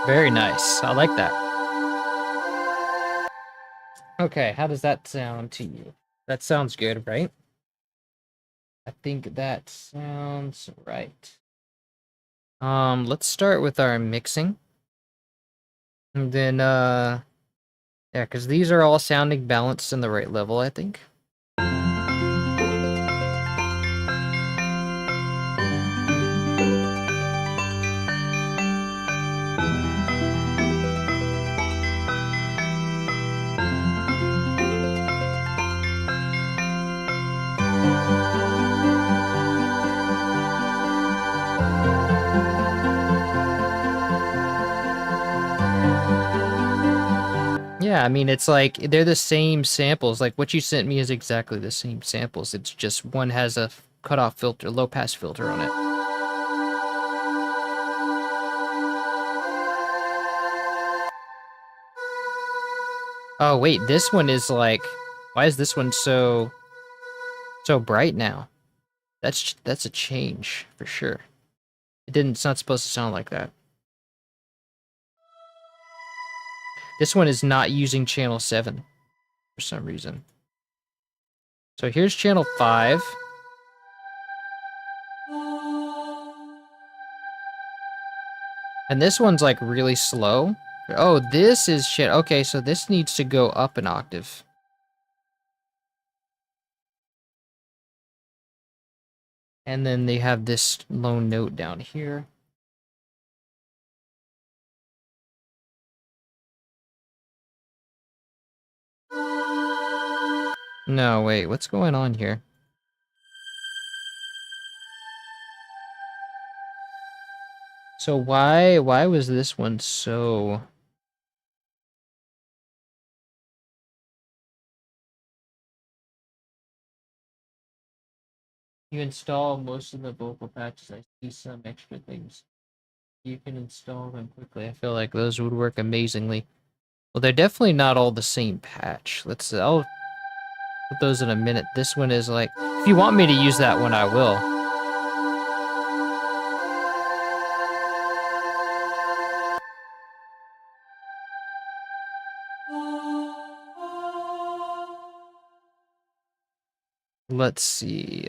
Very nice. I like that. Okay, how does that sound to you? That sounds good, right? I think that sounds right. Let's start with our mixing. And then, yeah, because these are all sounding balanced in the right level, I think. Yeah, I mean, it's like they're the same samples. Like what you sent me is exactly the same samples. It's just one has a cutoff filter, low pass filter on it. Oh, wait, this one is like, why is this one so bright now? That's a change for sure. It's not supposed to sound like that. This one is not using channel 7 for some reason. So here's channel 5. And this one's like really slow. Oh, this is shit. Okay, so this needs to go up an octave. And then they have this low note down here. No, wait, what's going on here? So why was this one so... You install most of the vocal patches. I see some extra things. You can install them quickly. I feel like those would work amazingly. Well, they're definitely not all the same patch. I'll put those in a minute. This one is like, if you want me to use that one, I will. Let's see.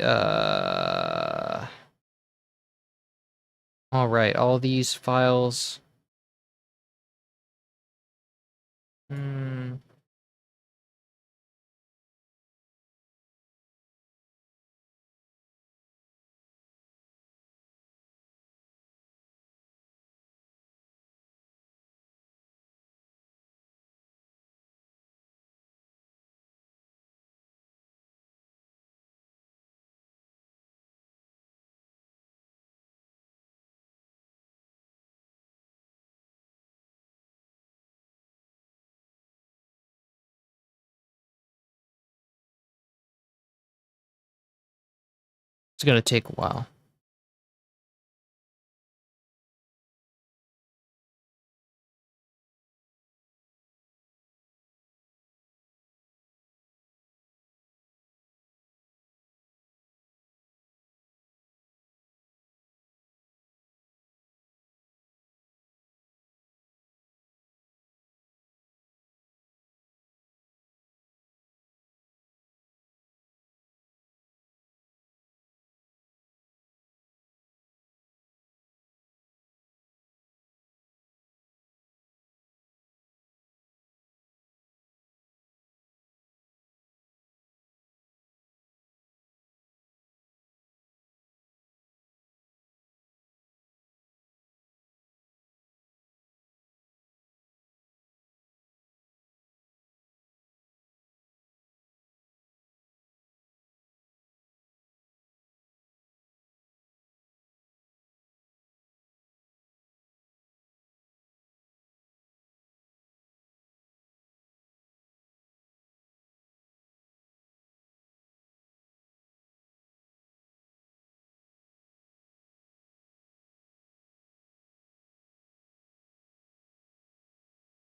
All right, all these files. Hmm. It's gonna take a while.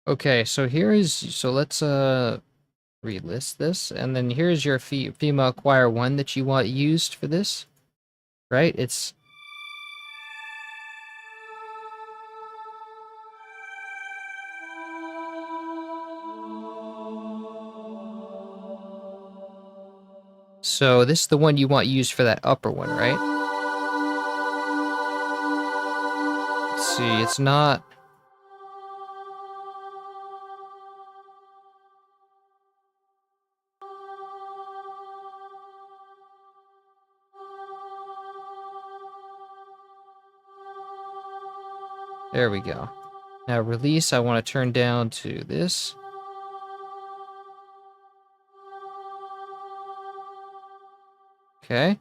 Okay, so let's relist this, and then here's your female choir 1 that you want used for this, right? It's so this is the one you want used for that upper one, right? Let's see, it's not. There we go. Now release, I want to turn down to this. Okay.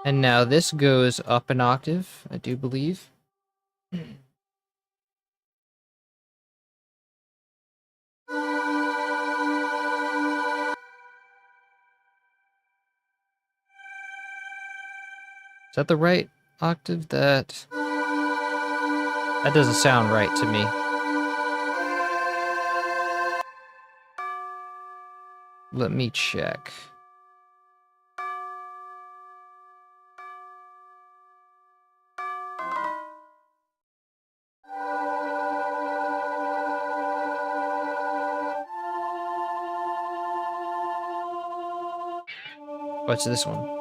And now this goes up an octave, I do believe. Is that the right octave? That doesn't sound right to me. Let me check. What's this one?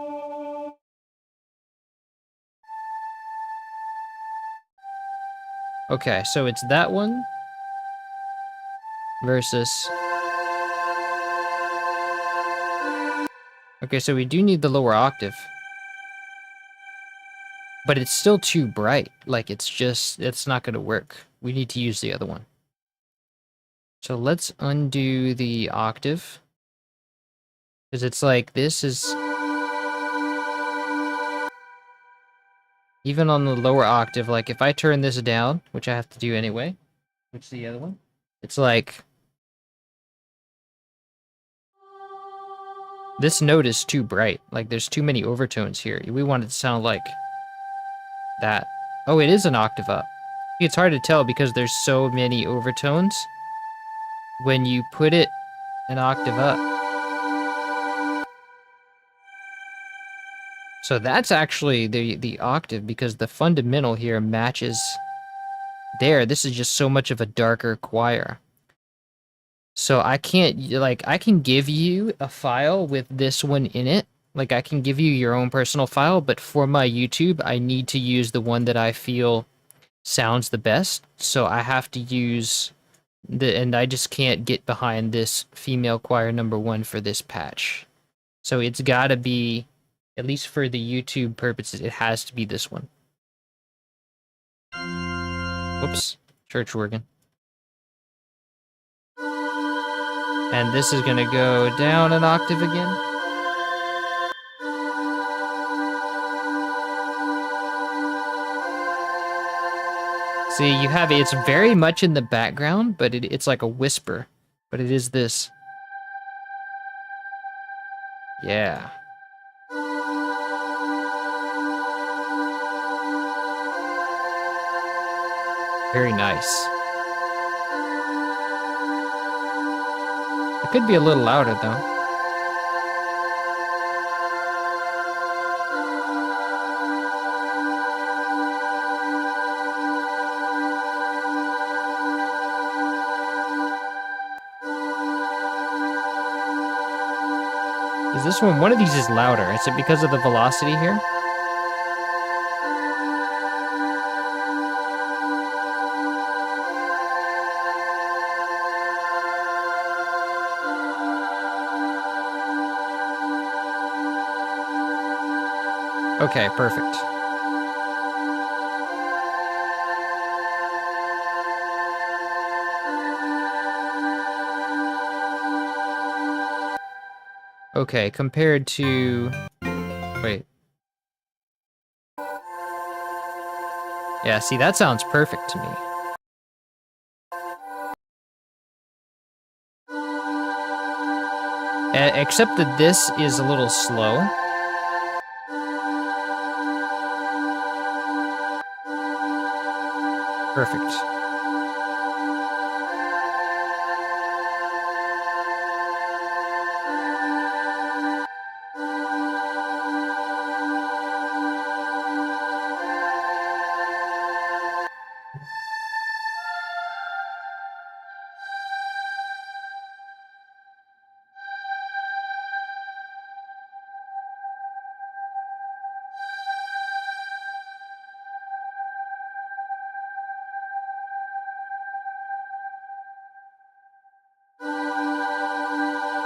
Okay, so it's that one versus... Okay, so we do need the lower octave. But it's still too bright. Like, it's not going to work. We need to use the other one. So let's undo the octave. Because it's like, this is... Even on the lower octave, like, if I turn this down, which I have to do anyway, which is the other one, it's like... This note is too bright. Like, there's too many overtones here. We want it to sound like that. Oh, it is an octave up. It's hard to tell because there's so many overtones. When you put it an octave up. So that's actually the octave because the fundamental here matches there. This is just so much of a darker choir. So I can't, like, I can give you a file with this one in it. Like, I can give you your own personal file, but for my YouTube, I need to use the one that I feel sounds the best. So I have to use and I just can't get behind this female choir number 1 for this patch. So it's gotta be, at least for the YouTube purposes, it has to be this one. Whoops, church organ. And this is gonna go down an octave again. See, you have it's very much in the background, but it's like a whisper. But it is this. Yeah. Very nice. It could be a little louder, though. Is this one? One of these is louder. Is it because of the velocity here? Okay, perfect. Okay, compared to... Wait. Yeah, see, that sounds perfect to me. Except that this is a little slow. Perfect.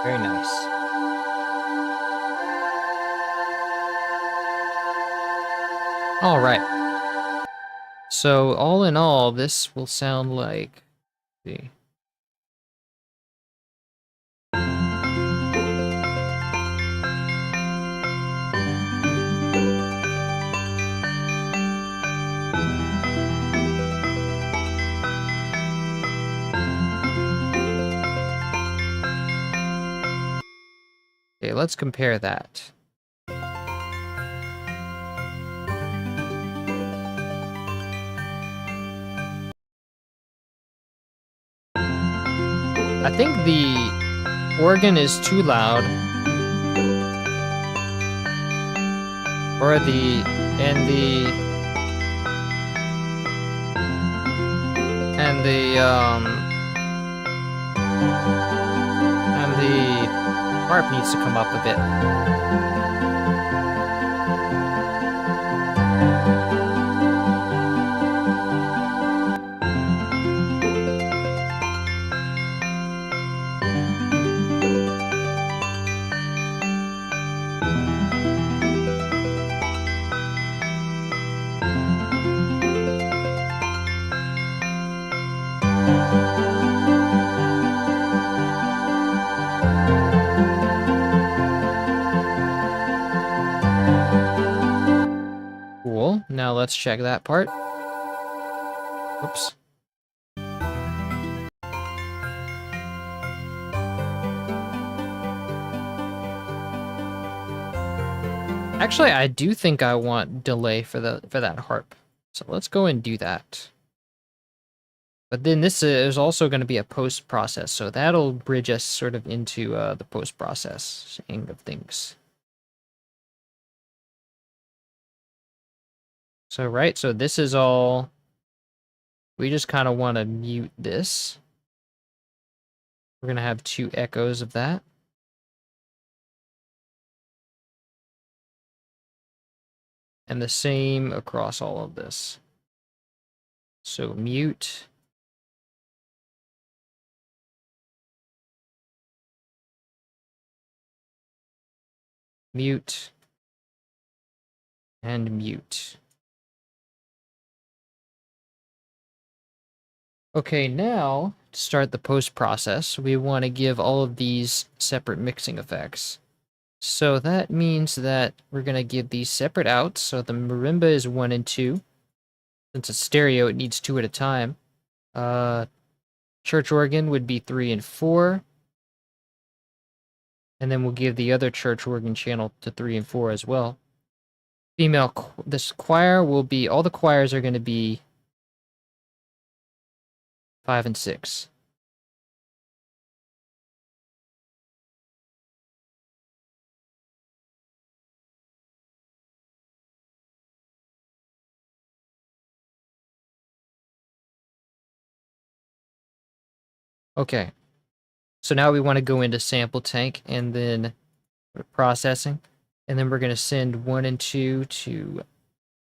Very nice. All right. So all in all, this will sound like. Let's see. Okay, let's compare that. I think the organ is too loud. Or the and the harp needs to come up a bit. Cool. Now let's check that part. Oops. Actually, I do think I want delay for that harp. So let's go and do that. But then this is also going to be a post process, so that'll bridge us sort of into the post processing of things. So right, so this is all. We just kind of want to mute this. We're going to have 2 echoes of that. And the same across all of this. So mute. Mute. And mute. Okay, now to start the post process, we want to give all of these separate mixing effects. So that means that we're going to give these separate outs. So the marimba is 1 and 2. Since it's stereo, it needs 2 at a time. Church organ would be 3 and 4. And then we'll give the other church organ channel to 3 and 4 as well. This choir will be, all the choirs are going to be 5 and 6. Okay. So now we want to go into sample tank and then processing. And then we're going to send 1 and 2 to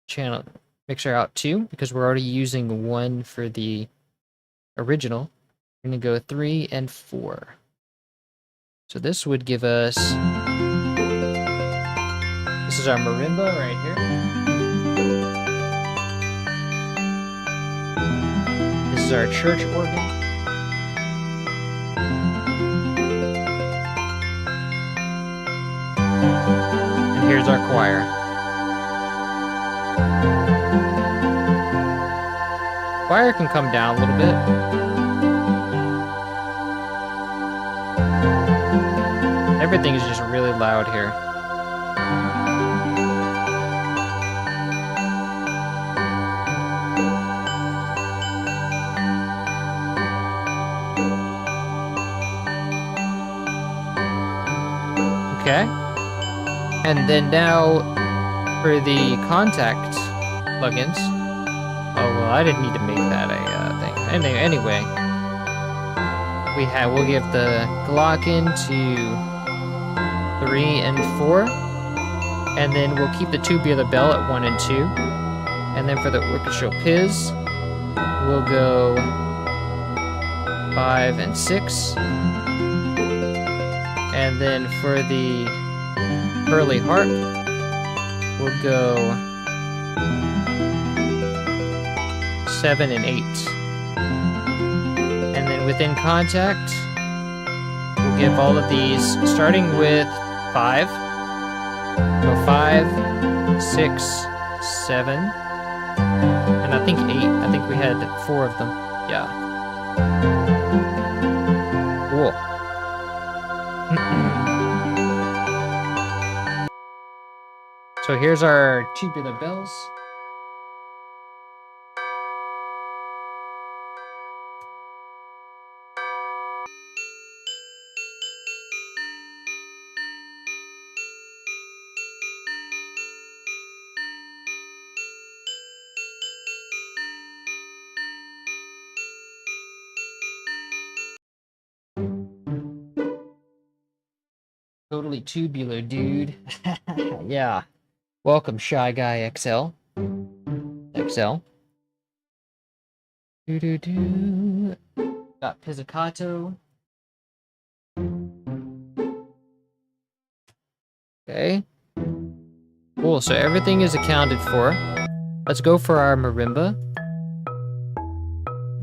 channel mixer out 2 because we're already using 1 for the original. We're going to go 3 and 4. So this would give us, this is our marimba right here. This is our church organ. And here's our choir. Choir can come down a little bit. Everything is just really loud here. Okay. And then now for the contact plugins. Oh well, I didn't need to make that a thing. Anyway, we'll give the Glocken to 3 and 4, and then we'll keep the tubular bell at 1 and 2, and then for the orchestral piz, we'll go 5 and 6, And then for the early harp, we'll go 7 and 8. And then within contact, we'll give all of these, starting with 5. So 5, 6, 7, and I think 8. I think we had 4 of them. Yeah. Cool. So here's our tubular bells. Totally tubular, dude. Yeah. Welcome, Shy Guy XL. XL. Do. Got Pizzicato. Okay. Cool, so everything is accounted for. Let's go for our marimba.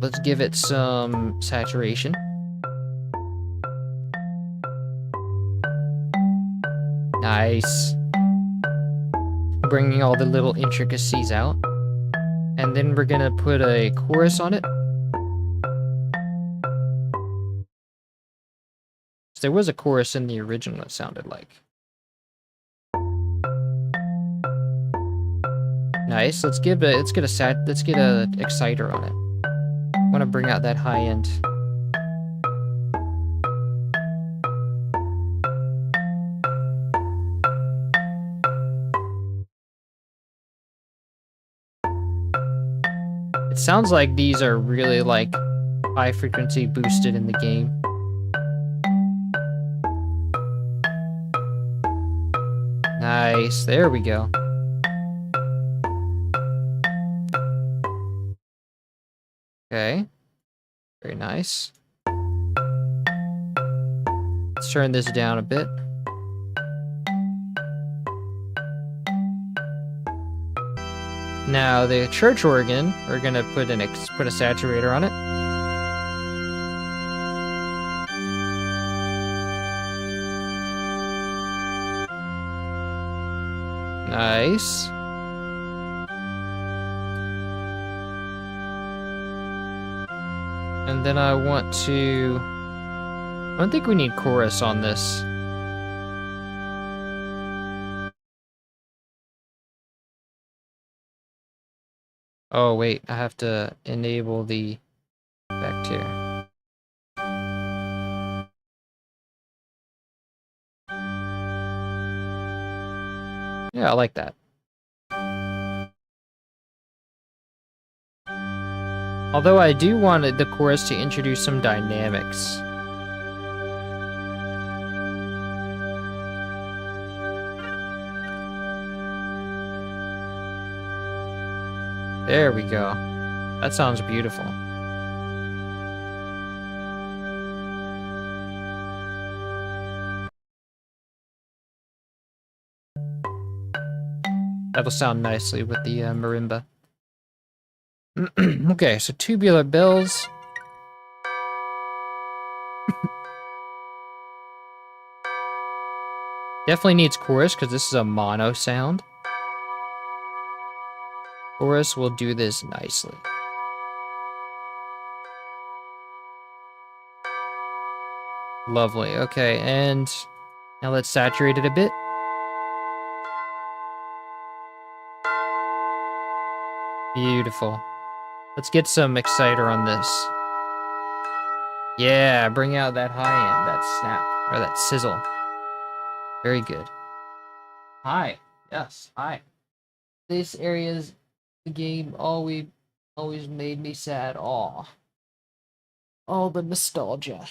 Let's give it some saturation. Nice. Bringing all the little intricacies out. And then we're gonna put a chorus on it. There was a chorus in the original, it sounded like. Nice. Let's get a exciter on it. I want to bring out that high end. It sounds like these are really like high frequency boosted in the game. Nice. There we go. Okay. Very nice. Let's turn this down a bit. Now the church organ, we're gonna put a saturator on it. Nice. And then I don't think we need chorus on this. Oh wait, I have to enable the effect here. Yeah, I like that. Although I do want the chorus to introduce some dynamics. There we go. That sounds beautiful. That'll sound nicely with the marimba. Okay, so tubular bells. Definitely needs chorus because this is a mono sound. Chorus will do this nicely. Lovely. Okay, and now let's saturate it a bit. Beautiful. Let's get some exciter on this. Yeah, bring out that high end, that snap, or that sizzle. Very good. Hi. Yes, hi. This area's the game always made me sad. All the nostalgia.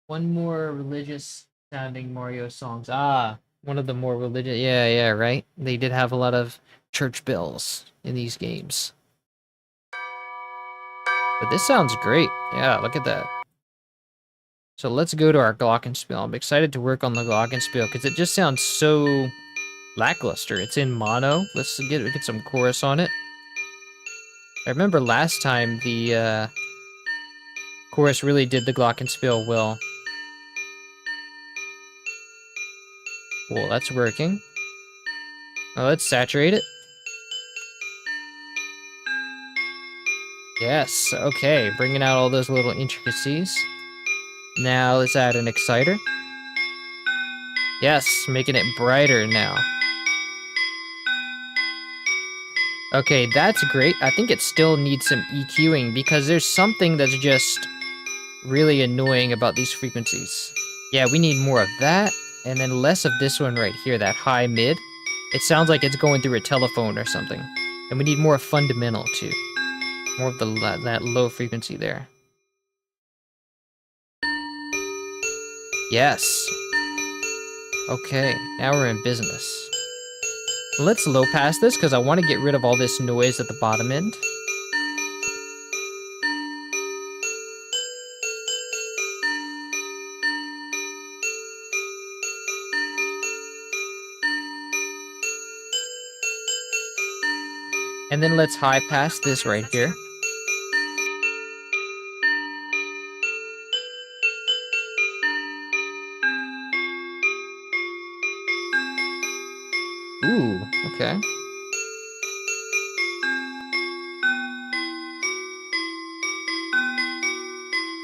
One more religious sounding Mario songs. Ah, one of the more religious. Yeah, right. They did have a lot of church bells in these games. But this sounds great. Yeah, look at that. So let's go to our Glockenspiel. I'm excited to work on the Glockenspiel because it just sounds so lackluster. It's in mono. Let's get some chorus on it. I remember last time the chorus really did the Glockenspiel well. Cool, that's working. Oh, let's saturate it. Yes, okay, bringing out all those little intricacies. Now let's add an exciter. Yes, making it brighter now. Okay, that's great. I think it still needs some EQing because there's something that's just really annoying about these frequencies. Yeah, we need more of that, and then less of this one right here, that high mid. It sounds like it's going through a telephone or something. And we need more fundamental too. More of that low frequency there. Yes. Okay, now we're in business. Let's low pass this because I want to get rid of all this noise at the bottom end. And then let's high pass this right here. Ooh, okay.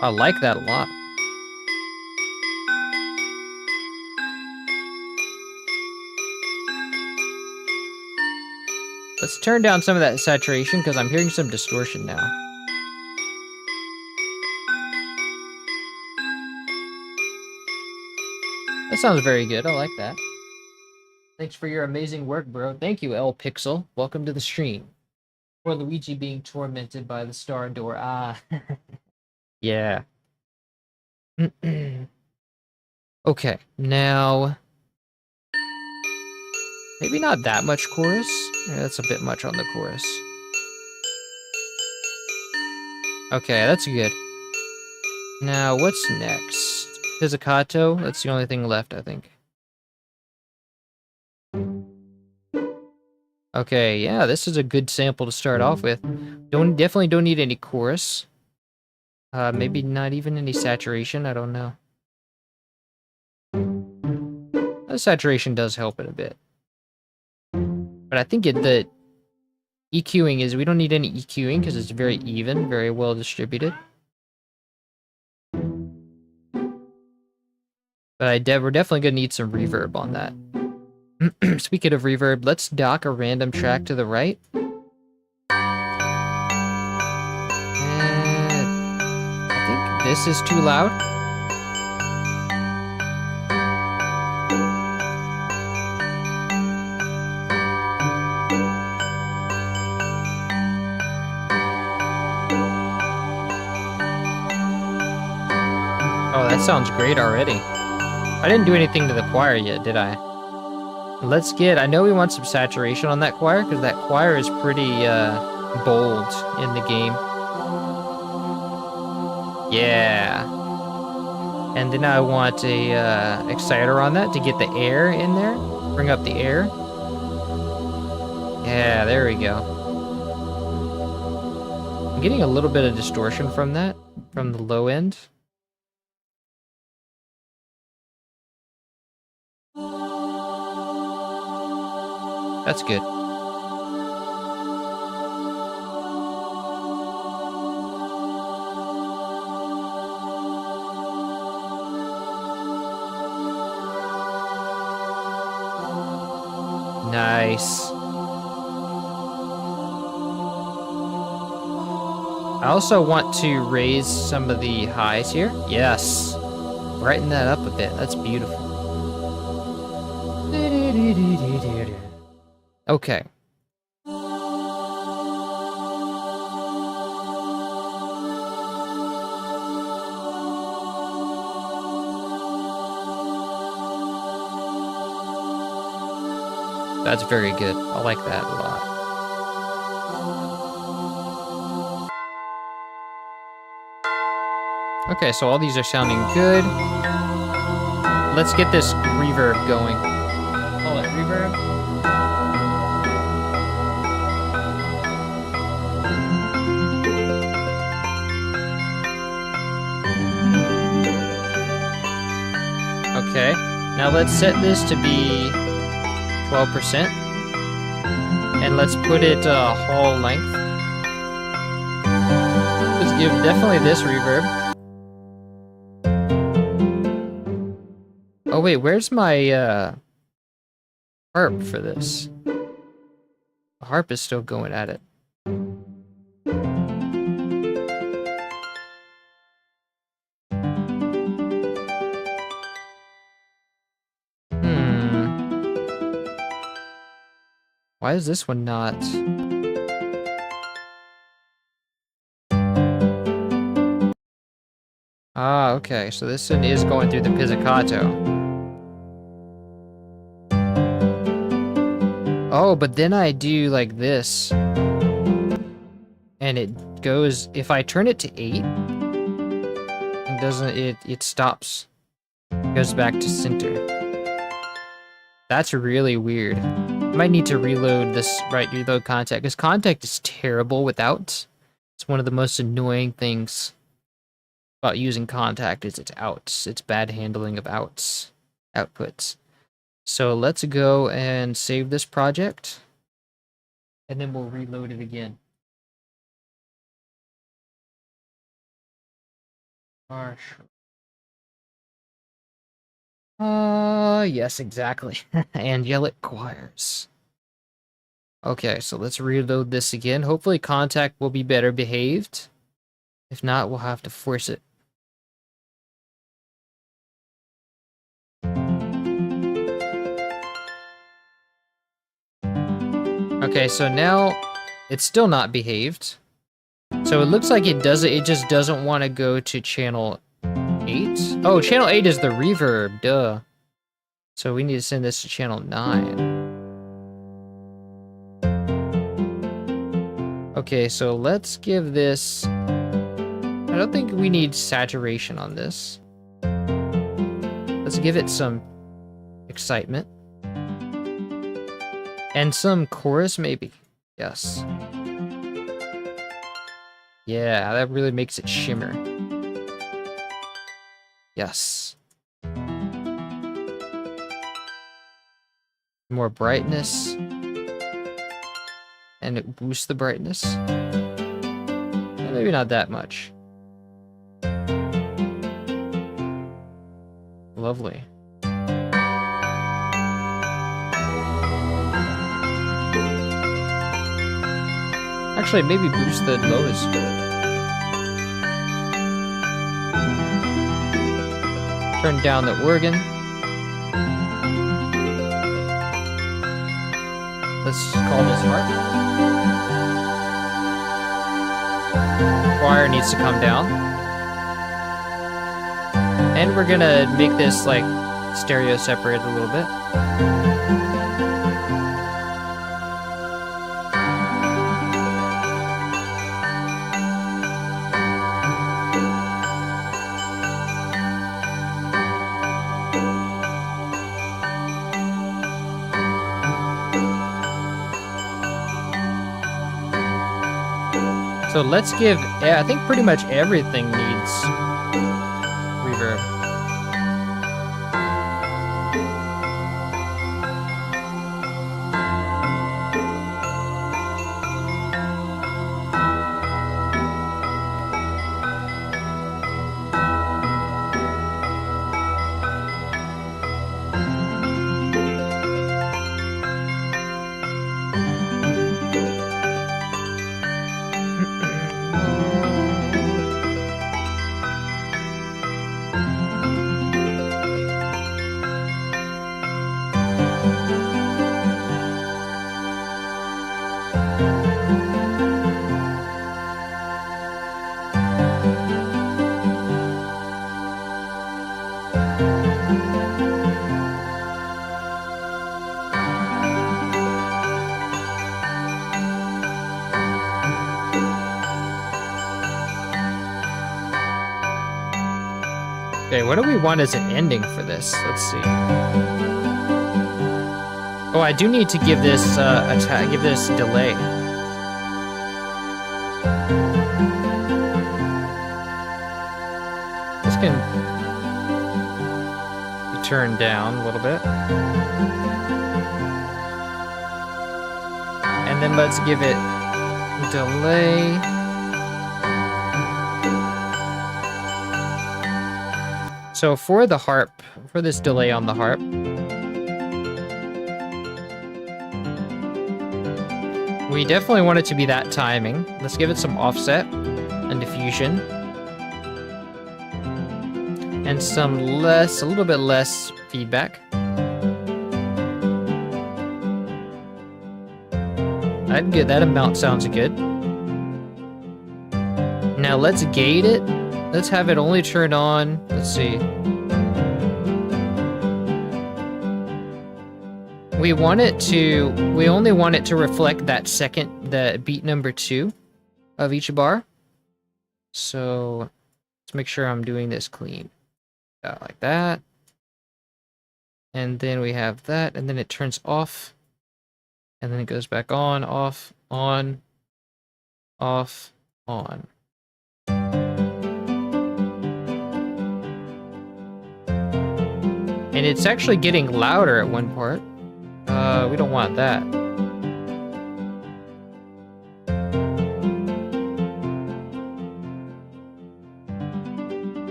I like that a lot. Let's turn down some of that saturation because I'm hearing some distortion now. That sounds very good. I like that. Thanks for your amazing work, bro. Thank you, L Pixel. Welcome to the stream. Or Luigi being tormented by the star door. Ah. Yeah. Okay, now... maybe not that much chorus. Yeah, that's a bit much on the chorus. Okay, that's good. Now, what's next? Pizzicato? That's the only thing left, I think. Okay, yeah, this is a good sample to start off with. Definitely don't need any chorus. Maybe not even any saturation, I don't know. The saturation does help it a bit. But I think the EQing is, we don't need any EQing because it's very even, very well distributed. But we're definitely going to need some reverb on that. Speaking of reverb, let's dock a random track to the right. And I think this is too loud. Oh, that sounds great already. I didn't do anything to the choir yet, did I? Let's get... I know we want some saturation on that choir, because that choir is pretty bold in the game. Yeah. And then I want a exciter on that to get the air in there. Bring up the air. Yeah, there we go. I'm getting a little bit of distortion from that, from the low end. That's good. Nice. I also want to raise some of the highs here. Yes. Brighten that up a bit. That's beautiful. Okay. That's very good. I like that a lot. Okay, so all these are sounding good. Let's get this reverb going. Call it reverb. Okay, now let's set this to be 12%. And let's put it whole length. Let's give definitely this reverb. Oh wait, where's my harp for this? The harp is still going at it. Why is this one not? Ah, okay, so this one is going through the pizzicato. Oh, but then I do like this. And it goes, if I turn it to 8, it stops. It goes back to center. That's really weird. I might need to reload this, reload contact, because contact is terrible without. It's one of the most annoying things about using contact is its outs. It's bad handling of outputs. So let's go and save this project, and then we'll reload it again. Yes, exactly. Angelic choirs. Okay, so let's reload this again. Hopefully contact will be better behaved. If not, we'll have to force it. Okay, so now it's still not behaved. So it looks like it just doesn't want to go to channel 8. Oh, channel 8 is the reverb, duh. So we need to send this to channel 9. Okay, so let's give this... I don't think we need saturation on this. Let's give it some excitement. And some chorus, maybe. Yes. Yeah, that really makes it shimmer. Yes. More brightness. And it boosts the brightness. Maybe not that much. Lovely. Actually, maybe boost the lowest. Turn down the organ. Let's call this Harp. Choir needs to come down. And we're gonna make this like stereo separate a little bit. So let's give, I think pretty much everything needs reverb. Okay, what do we want as an ending for this? Let's see. Oh, I do need to give this give this delay. This can be turned down a little bit. And then let's give it delay. So for the harp, for this delay on the harp, we definitely want it to be that timing. Let's give it some offset and diffusion. And some less, a little bit less feedback. That's good, that amount sounds good. Now let's gate it. Let's have it only turn on, let's see. We only want it to reflect that the beat number 2 of each bar. So let's make sure I'm doing this clean. Like that. And then we have that, and then it turns off. And then it goes back on, off, on, off, on. And it's actually getting louder at one part. We don't want that.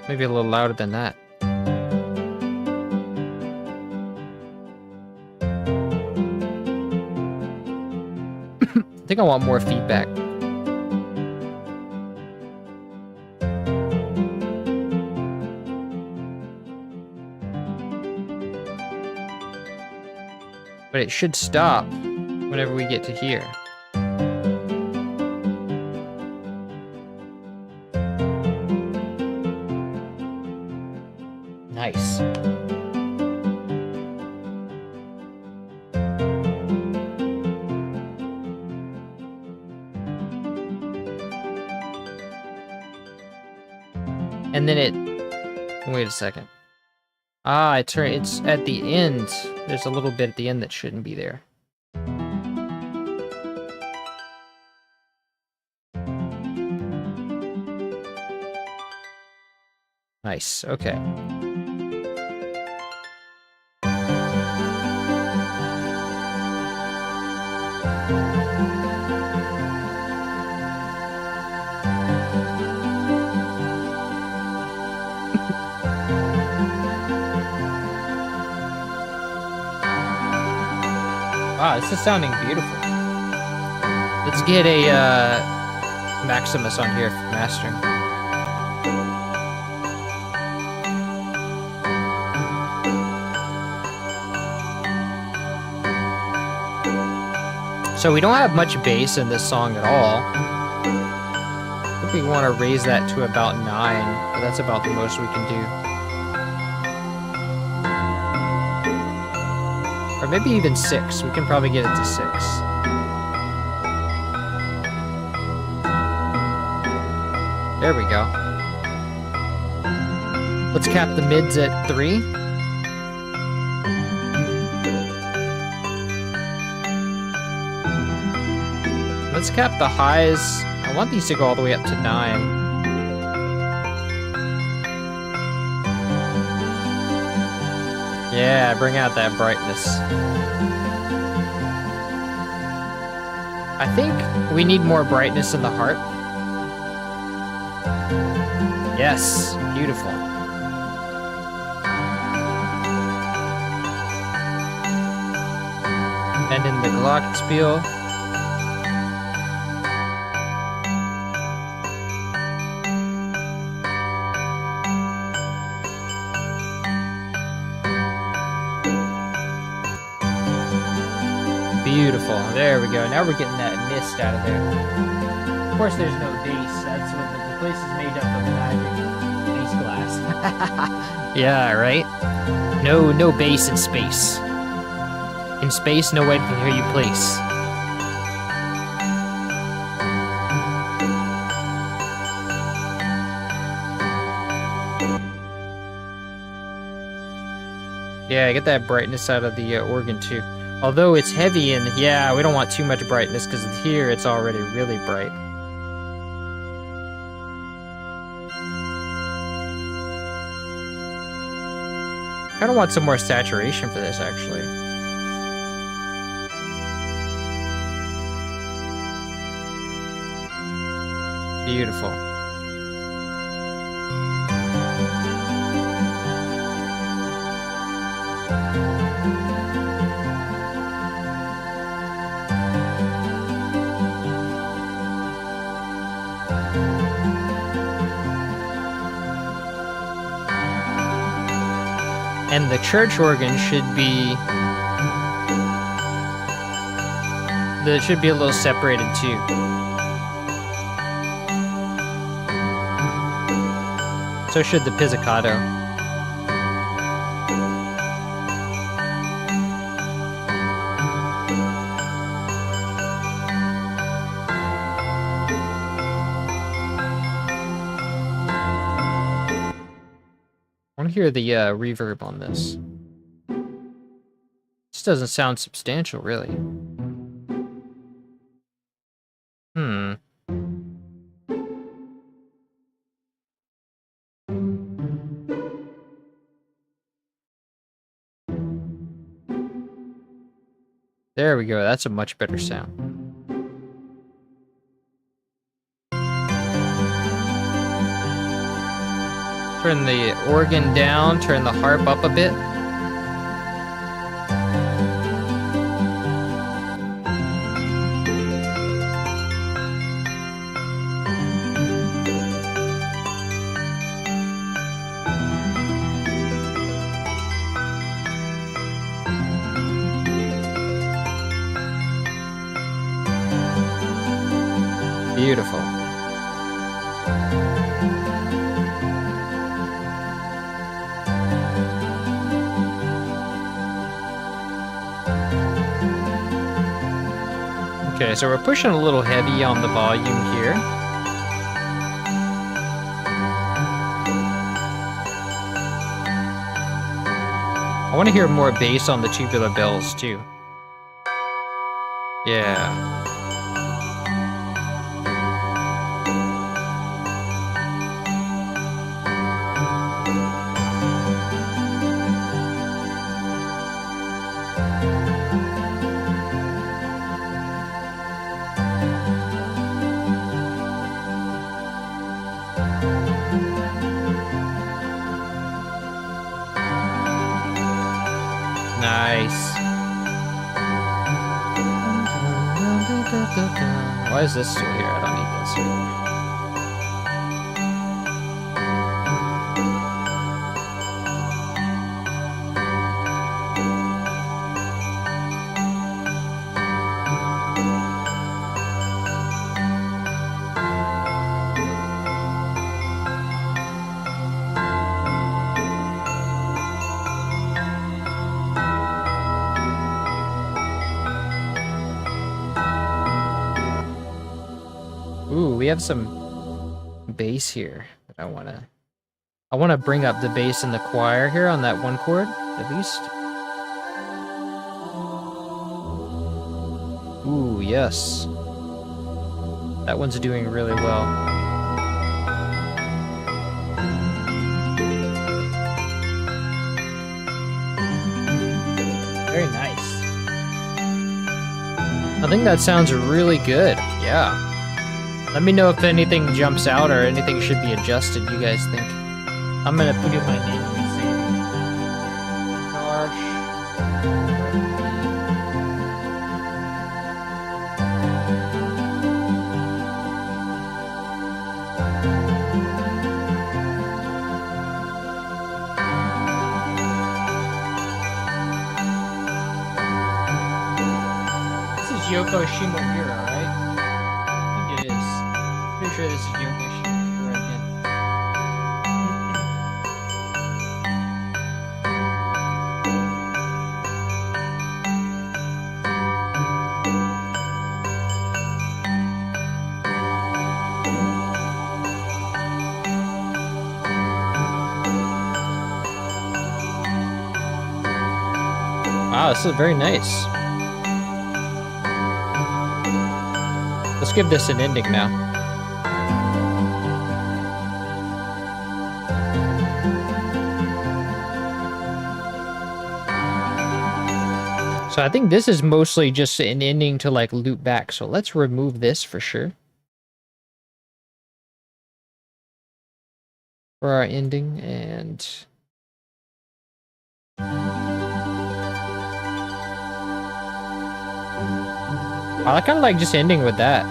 Maybe a little louder than that. I think I want more feedback. But it should stop whenever we get to here. Nice. And then it... Wait a second. Ah, it's at the end. There's a little bit at the end that shouldn't be there. Nice, okay. Wow, this is sounding beautiful. Let's get a Maximus on here for mastering. So we don't have much bass in this song at all. I think we want to raise that to about 9, but that's about the most we can do. Or maybe even 6. We can probably get it to 6. There we go. Let's cap the mids at 3. Let's cap the highs. I want these to go all the way up to 9. Yeah, bring out that brightness. I think we need more brightness in the harp. Yes, beautiful. And in the Glockenspiel. Beautiful. There we go. Now we're getting that mist out of there. Of course, there's no bass. That's what the place is made up of magic. Bass glass. Yeah, right? No bass in space. In space, no one can hear you place. Yeah, get that brightness out of the organ too. Although it's heavy and yeah, we don't want too much brightness because here it's already really bright. Kind of want some more saturation for this actually. Beautiful. And the church organ should be a little separated too. So should the pizzicato. I want to hear the reverb on this. This doesn't sound substantial, really. Hmm. There we go. That's a much better sound. Turn the organ down, turn the harp up a bit. Beautiful. Okay, so we're pushing a little heavy on the volume here. I want to hear more bass on the tubular bells too. Yeah. Nice. Why is this still here? I don't need this here. Ooh, we have some bass here that I wanna bring up the bass in the choir here on that one chord, at least. Ooh, yes. That one's doing really well. Very nice. I think that sounds really good, yeah. Let me know if anything jumps out or anything should be adjusted, you guys think. I'm gonna put in my name and say, gosh. This is Yoko Shimomura, right? I think it is. Pretty sure this is Yoko Shimomura again. Wow, this is very nice. Let's give this an ending now. So I think this is mostly just an ending to like loop back. So let's remove this for sure. For our ending, and I kind of like just ending with that.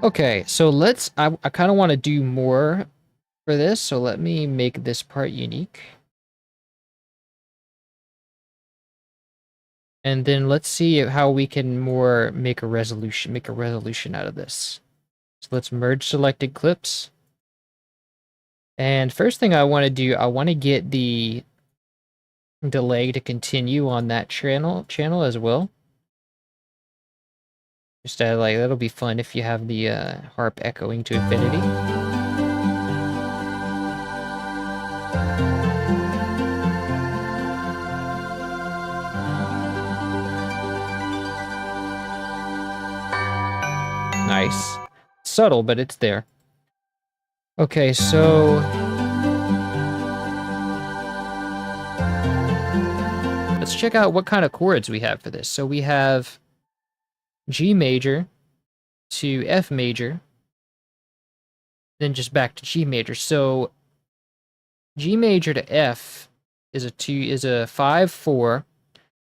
Okay, so I kind of want to do more for this, so let me make this part unique. And then let's see how we can make a resolution out of this. So let's merge selected clips. And first thing I want to do, I want to get the delay to continue on that channel as well. Just like, that'll be fun if you have the harp echoing to infinity. Nice. Subtle, but it's there. Okay, so let's check out what kind of chords we have for this. So we have G major to F major, then just back to G major. So G major to F is a 5-4.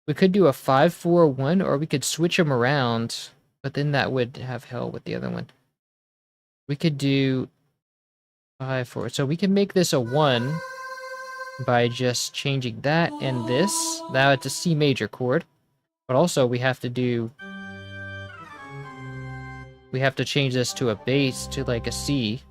We could do a 5-4-1, or we could switch them around, but then that would have hell with the other one. We could do 5-4. So we can make this a 1 by just changing that and this. Now it's a C major chord, but also we have to change this to a bass, to like a C.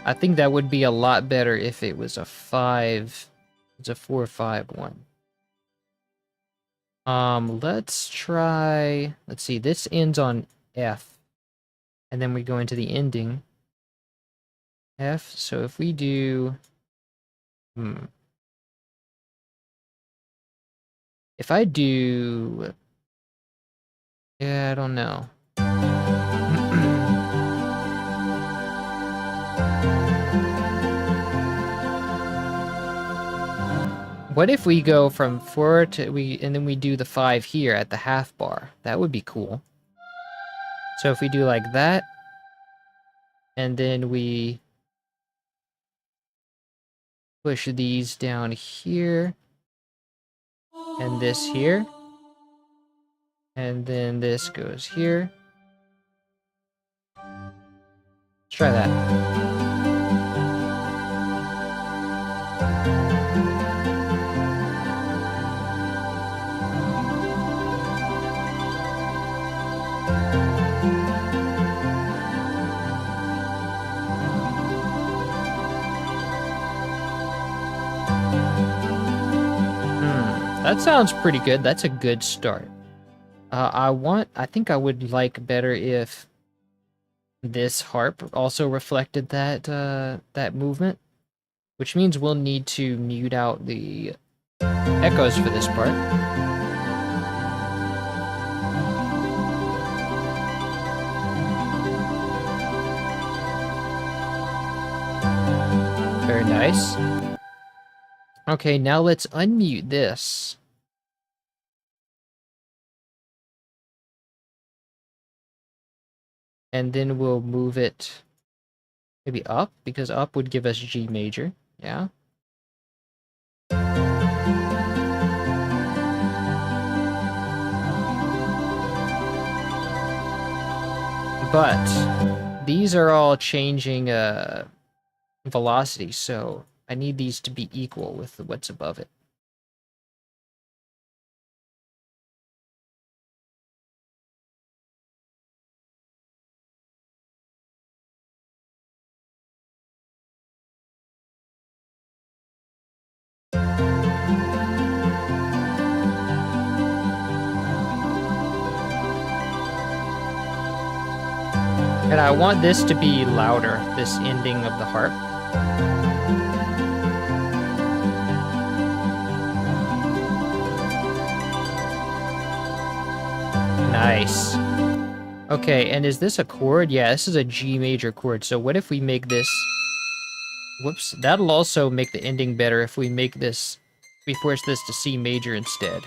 I think that would be a lot better if it was a 5. It's a 4-5-1. Let's try. Let's see. This ends on F, and then we go into the ending F. So if we do, if I do, yeah, I don't know. What if we go from 4 to and then we do the 5 here at the half bar? That would be cool. So if we do like that, and then we push these down here, and this here, and then this goes here. Let's try that. That sounds pretty good. That's a good start. I think I would like better if this harp also reflected that that movement, which means we'll need to mute out the echoes for this part. Very nice. Okay, now let's unmute this. And then we'll move it maybe up, because up would give us G major. Yeah. But these are all changing velocity, so I need these to be equal with what's above it. And I want this to be louder, this ending of the harp. Nice. Okay, and is this a chord? Yeah, this is a G major chord. So what if we make this... Whoops. That'll also make the ending better if we make this... We force this to C major instead.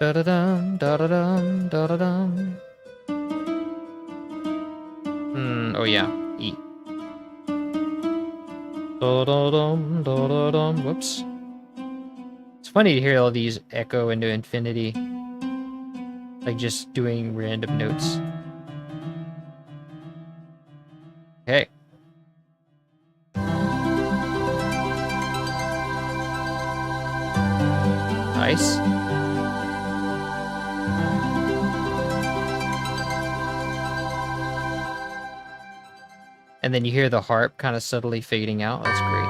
Da-da-dum, da-da-dum, da-da-dum. Oh yeah, E. Da-da-dum, da-da-dum. Whoops. It's funny to hear all these echo into infinity. Like just doing random notes. Okay. Nice. And then you hear the harp kind of subtly fading out. That's great.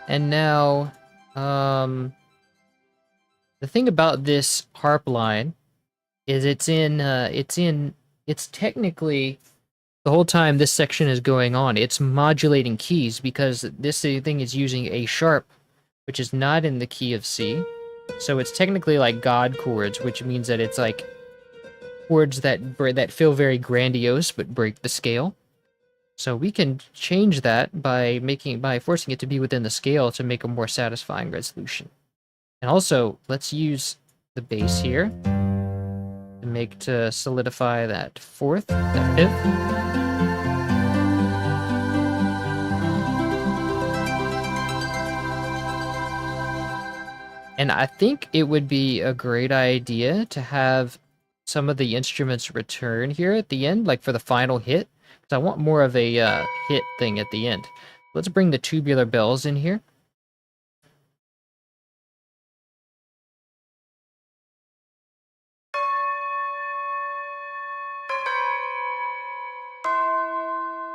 And now, the thing about this harp line is it's technically, the whole time this section is going on, it's modulating keys because this thing is using A sharp, which is not in the key of C. So it's technically like God chords, which means that it's like chords that feel very grandiose but break the scale. So we can change that by forcing it to be within the scale to make a more satisfying resolution. And also, let's use the bass here to solidify that fourth, that fifth. And I think it would be a great idea to have some of the instruments return here at the end, like for the final hit. I want more of a hit thing at the end. Let's bring the tubular bells in here.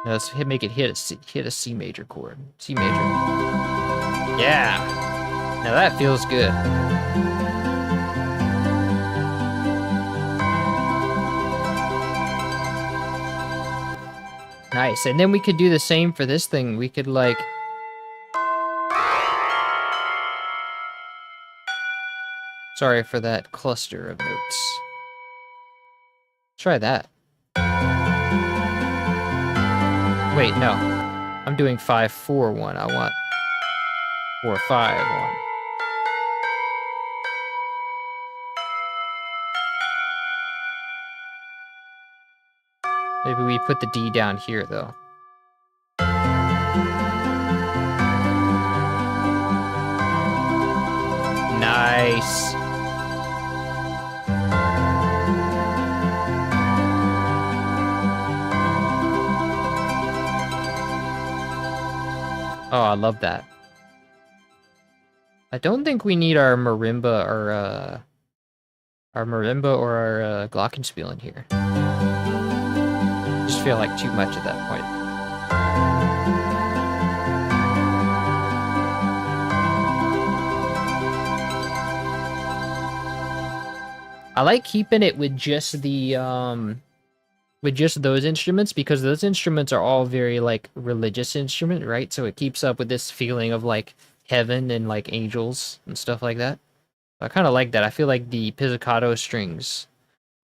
Now let's make it hit a C major chord. C major. Yeah. Now that feels good. Nice, and then we could do the same for this thing. We could, like... Sorry for that cluster of notes. Try that. Wait, no. I'm doing 5-4-1. I want 4-5-1. Maybe we put the D down here, though. Nice. Oh, I love that. I don't think we need our marimba or our Glockenspiel in here. Just feel like too much at that point. I like keeping it with just the with just those instruments because those instruments are all very like religious instrument, right? So it keeps up with this feeling of like heaven and like angels and stuff like that. I kind of like that. I feel like the pizzicato strings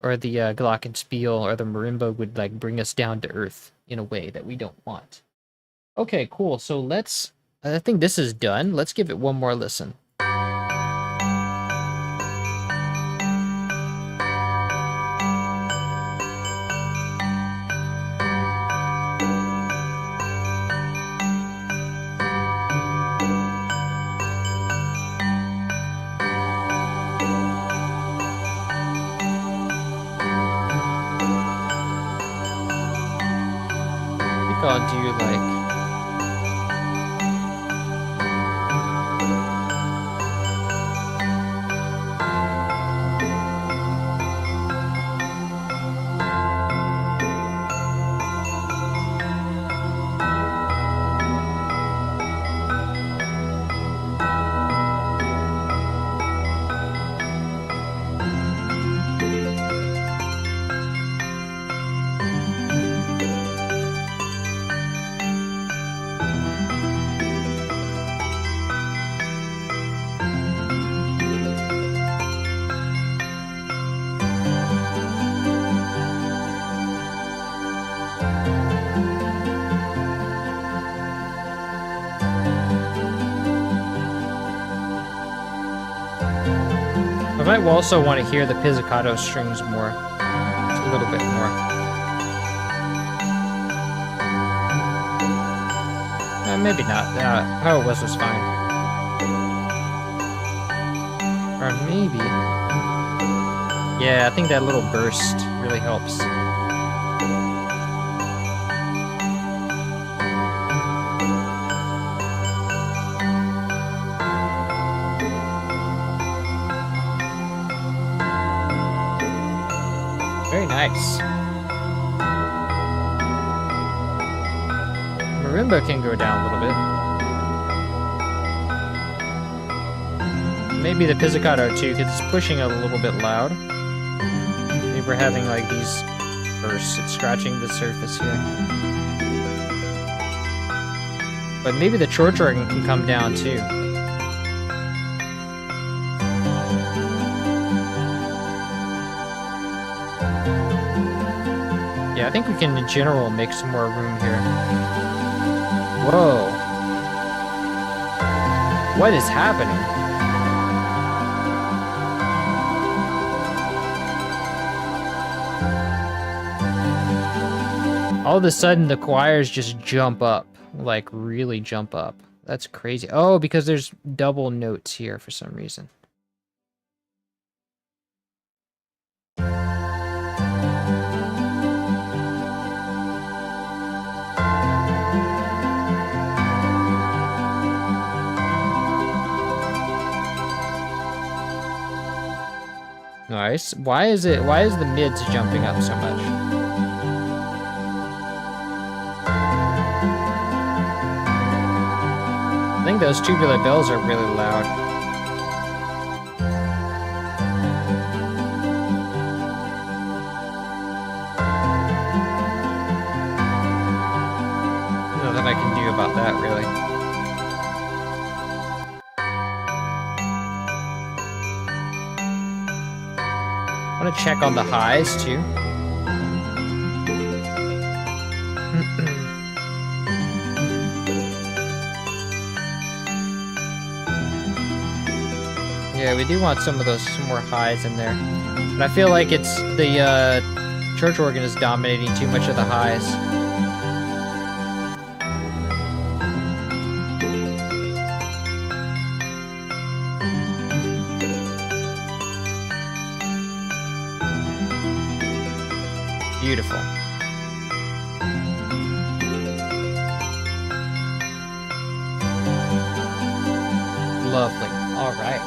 or the Glockenspiel or the marimba would like bring us down to earth in a way that we don't want. Okay, cool. So let's... I think this is done. Let's give it one more listen. like. I might also want to hear the pizzicato strings more. A little bit more. Maybe not. How it was fine. Or maybe... Yeah, I think that little burst really helps. Very nice. Marimba can go down a little bit. Maybe the pizzicato too, because it's pushing it a little bit loud. Maybe we're having like these bursts. It's scratching the surface here. But maybe the church organ can come down too. Yeah, I think we can, in general, make some more room here. Whoa. What is happening? All of a sudden, the choirs just jump up. Like, really jump up. That's crazy. Oh, because there's double notes here for some reason. Nice. Why is the mids jumping up so much? I think those tubular bells are really loud. Nothing I can do about that, really. I want to check on the highs too. Yeah, we do want some more highs in there. But I feel like it's the church organ is dominating too much of the highs. Beautiful. Lovely. All right.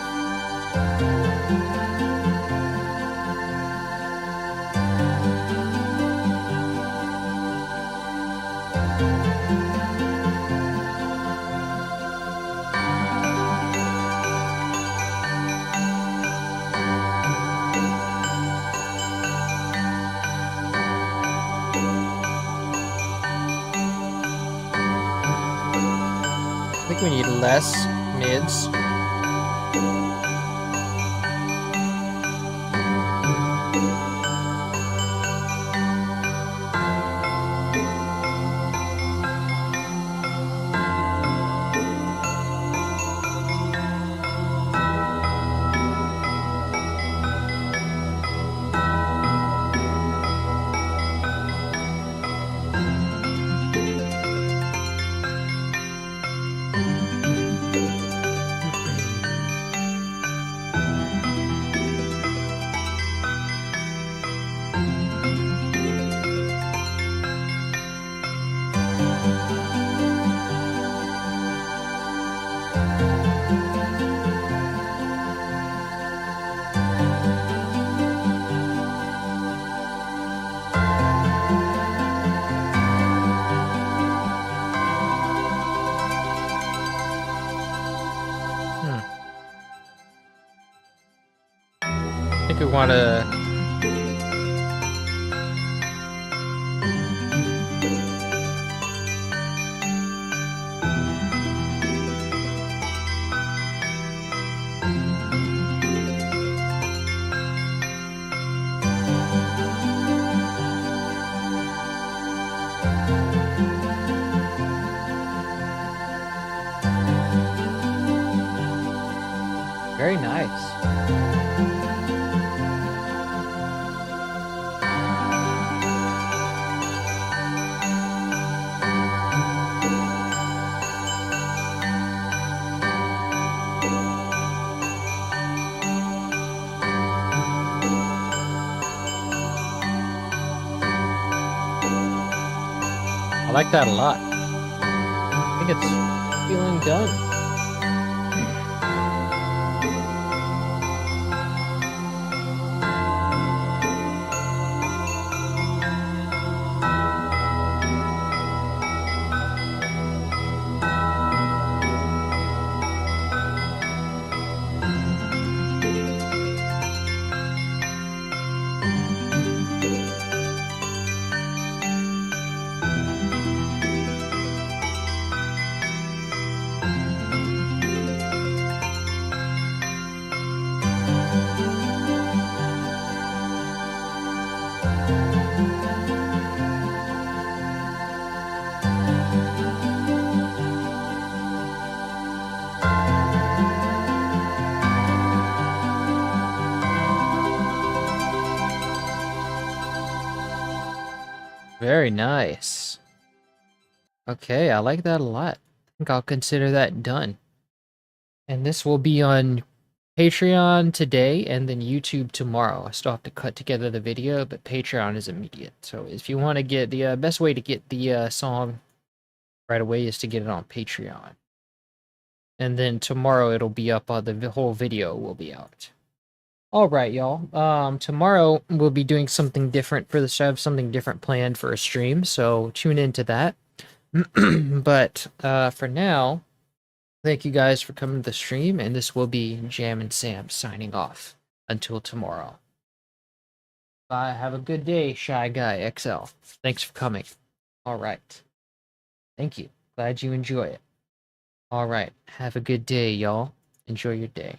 I think we need less mids. think we want to... Very nice. I like that a lot. I think it's feeling done. Very nice. Okay, I like that a lot. I think I'll consider that done. And this will be on Patreon today and then YouTube tomorrow. I still have to cut together the video, but Patreon is immediate. So if you want to get the best way to get the song right away is to get it on Patreon. And then tomorrow it'll be up, the whole video will be out. All right, y'all. Tomorrow we'll be doing something different for the show. I have something different planned for a stream, so tune into that. But for now, thank you guys for coming to the stream, and this will be Jam and Sam signing off until tomorrow. Bye. Have a good day, Shy Guy XL. Thanks for coming. All right. Thank you. Glad you enjoy it. All right. Have a good day, y'all. Enjoy your day.